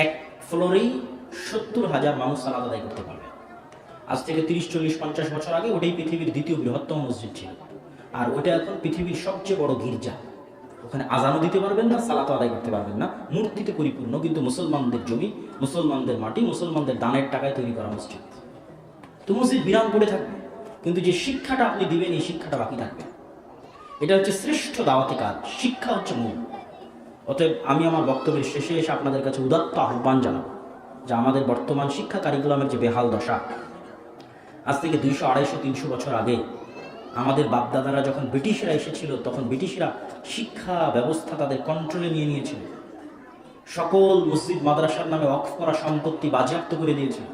এক ফ্লোরেই 70,000 মানুষ সালাত আদায় করতে পারবে। আজ থেকে 30, 40, 50 বছর আগে ওটাই পৃথিবীর দ্বিতীয় বৃহত্তম মসজিদ ছিল। আর ওটা এখন পৃথিবীর সবচেয়ে বড় গির্জা। ওখানে আজানও দিতে পারবেন না, সালাতও আদায় করতে পারবেন না, মূর্তিতে পরিপূর্ণ। কিন্তু মুসলমানদের জমি, মুসলমানদের মাটি, মুসলমানদের দানের টাকায় তৈরি করা মসজিদ। তো মসজিদ বিরান পড়ে থাকবে, কিন্তু যে শিক্ষাটা আপনি দিবেন, এই শিক্ষাটা বাকি থাকবে। এটা হচ্ছে শ্রেষ্ঠ দাওয়াতি কাজ, শিক্ষা হচ্ছে মূল। অতএব আমি আমার বক্তব্যের শেষে এসে আপনাদের কাছে উদাত্ত আহ্বান জানাবো যে আমাদের বর্তমান শিক্ষা কারিকুলামের যে বেহাল দশা, আজ থেকে 200, 250, 300 বছর আগে আমাদের বাপদাদারা যখন ব্রিটিশরা এসেছিল, তখন ব্রিটিশরা শিক্ষা ব্যবস্থা তাদের কন্ট্রোলে নিয়ে নিয়েছিল। সকল মসজিদ মাদ্রাসার নামে ওয়াকফ করা সম্পত্তি বাজেয়াপ্ত করে দিয়েছিল।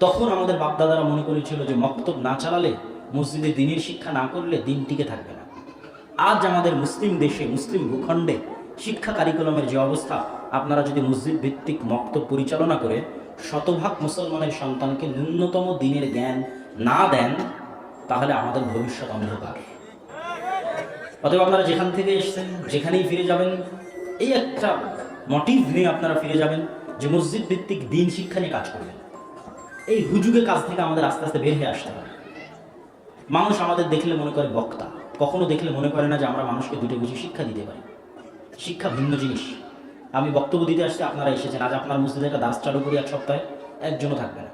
তখন আমাদের বাপদাদারা মনে করেছিল যে মক্তব না চালালে, মসজিদে দ্বীনের শিক্ষা না করলে দিন টিকে থাকবে না। আজ আমাদের মুসলিম দেশে, মুসলিম ভূখণ্ডে শিক্ষা কারিকুলামের যে অবস্থা, আপনারা যদি মসজিদ ভিত্তিক মক্তব পরিচালনা করে 100% মুসলমানের সন্তানকে ন্যূনতম দিনের জ্ঞান না দেন, তাহলে আমাদের ভবিষ্যৎ অন্ধকার। অতএব আপনারা যেখান থেকে এসেছেন, যেখানেই ফিরে যাবেন, এই একটা মোটিভ নিয়ে আপনারা ফিরে যাবেন যে মসজিদ ভিত্তিক দিন শিক্ষা নিয়ে কাজ করবেন। এই হুজুগের কাজ থেকে আমাদের আস্তে আস্তে বের হয়ে আসতে হবে। মানুষ আমাদের দেখলে মনে করে বক্তা, কখনো দেখলে মনে করে না যে আমরা মানুষকে দুটো বুঝি শিক্ষা দিতে পারি। শিক্ষা ভিন্ন জিনিস। আমি বক্তব্য দিতে আসছি, আপনারা এসেছেন, আজ আপনার মসজিদে একটা দাস চালু করি, এক সপ্তাহে একজনও থাকবে না।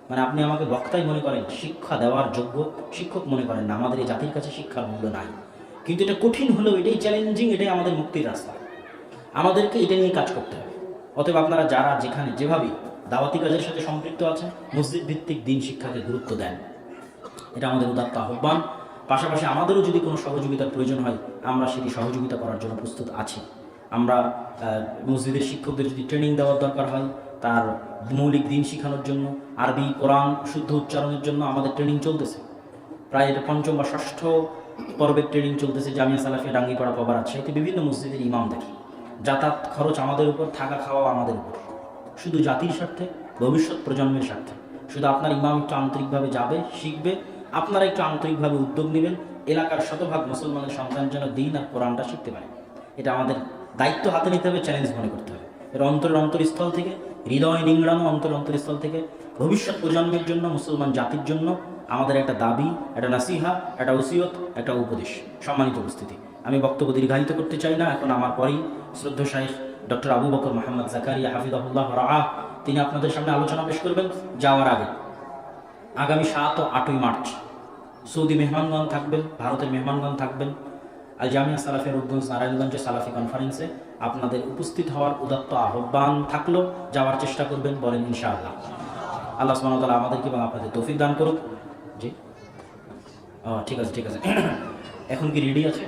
মানে আপনি আমাকে বক্তাই মনে করেন, শিক্ষা দেওয়ার যোগ্য শিক্ষক মনে করেন না। আমাদের এই জাতির কাছে শিক্ষার মূল্য নাই। কিন্তু এটা কঠিন হলেও এটাই চ্যালেঞ্জিং, এটাই আমাদের মুক্তির রাস্তা। আমাদেরকে এটা নিয়ে কাজ করতে হবে। অতএব আপনারা যারা যেখানে যেভাবে দাওয়াতি কাজের সাথে সম্পৃক্ত আছেন, মসজিদ ভিত্তিক দিন শিক্ষাকে গুরুত্ব দেন, এটা আমাদের উদাত্ত আহ্বান। পাশাপাশি আমাদেরও যদি কোনো সহযোগিতার প্রয়োজন হয়, আমরা সেটি সহযোগিতা করার জন্য প্রস্তুত আছি। আমরা মসজিদের শিক্ষকদের যদি ট্রেনিং দেওয়ার দরকার হয়, তার মৌলিক দিন শেখানোর জন্য, আরবি কোরআন শুদ্ধ উচ্চারণের জন্য আমাদের ট্রেনিং চলতেছে। প্রায় এটা 5ম বা 6ষ্ঠ পর্বের ট্রেনিং চলতেছে জামিয়া সালাফিয়া ডাঙ্গিপাড়া পাবার আছে। এতে বিভিন্ন মসজিদের ইমামদের যাতায়াত খরচ আমাদের উপর, থাকা খাওয়া আমাদের উপর, শুধু জাতির স্বার্থে, ভবিষ্যৎ প্রজন্মের স্বার্থে। শুধু আপনার ইমাম একটু আন্তরিকভাবে যাবে, শিখবে, আপনারা একটু আন্তরিকভাবে উদ্যোগ নেবেন, এলাকার শতভাগ মুসলমানের সন্তান যেন দিন আর কোরআনটা শিখতে পারে। এটা আমাদের দায়িত্ব হাতে নিতে হবে, চ্যালেঞ্জ মনে করতে হবে। এর অন্তরস্থল থেকে, হৃদয় নিংড়ানো অন্তরস্থল থেকে ভবিষ্যৎ প্রজন্মের জন্য, মুসলমান জাতির জন্য আমাদের একটা দাবি, একটা নাসিহা, একটা ওসিয়ত, একটা উপদেশ। সম্মানিত উপস্থিতি, আমি বক্তব্য দীর্ঘায়িত করতে চাই না। এখন আমার পরেই শ্রদ্ধা শাইখ ডক্টর আবু বকর মোহাম্মদ জাকারিয়া হাফিজাহুল্লাহ রাআহ তিনি আপনাদের সামনে আলোচনা পেশ করবেন। যাওয়ার আগে আগামী 7 ও 8ই মার্চ সৌদি মেহমানগণ থাকবেন, ভারতের মেহমানগণ থাকবেন। আল জামিয়া সালাফিয়া রূপগঞ্জ নারায়ণগঞ্জে সালাফি কনফারেন্সে আপনাদের উপস্থিত হওয়ার উদাত্ত আহ্বান থাকলো। যাওয়ার চেষ্টা করবেন, বলেন ইনশাআল্লাহ। আল্লাহ সুবহানাহু ওয়া তাআলা আমাদেরকে এবং আপনাদের তৌফিক দান করুক। জি, ঠিক আছে, ঠিক আছে। এখন কি রেডি আছে?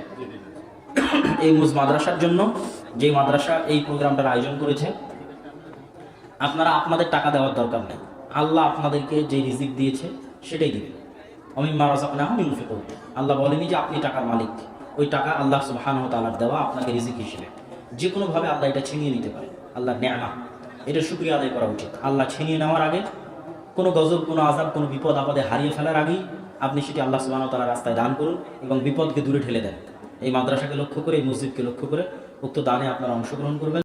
এই মুজ মাদ্রাসার জন্য, যে মাদ্রাসা এই প্রোগ্রামটার আয়োজন করেছে, আপনারা আপনাদের টাকা দেওয়ার দরকার নেই। আল্লাহ আপনাদেরকে যে রিজিক দিয়েছে সেটাই দিবেন। অমিম্মা রাযাকনাহুম ইউনফিকুন। আল্লাহ বলেনি যে আপনি টাকার মালিক। ওই টাকা আল্লাহ সুবহানাহু ওয়া তাআলার দেওয়া আপনাকে রিজিক হিসেবে। যে কোনোভাবে আল্লাহ এটা ছিনিয়ে নিতে পারে, আল্লাহর নেয়ামত, এটা শুকরিয়া আদায় করা উচিত। আল্লাহ ছিনিয়ে নেওয়ার আগে, কোনো গজব, কোনো আযাব, কোনো বিপদ আপদে হারিয়ে ফেলার আগেই আপনি সেটি আল্লাহ সুবহানাহু ওয়া তাআলার রাস্তায় দান করুন এবং বিপদকে দূরে ঠেলে দেন। এই মাদ্রাসাকে লক্ষ্য করে, এই মসজিদকে লক্ষ্য করে উক্ত দানে আপনারা অংশগ্রহণ করবেন।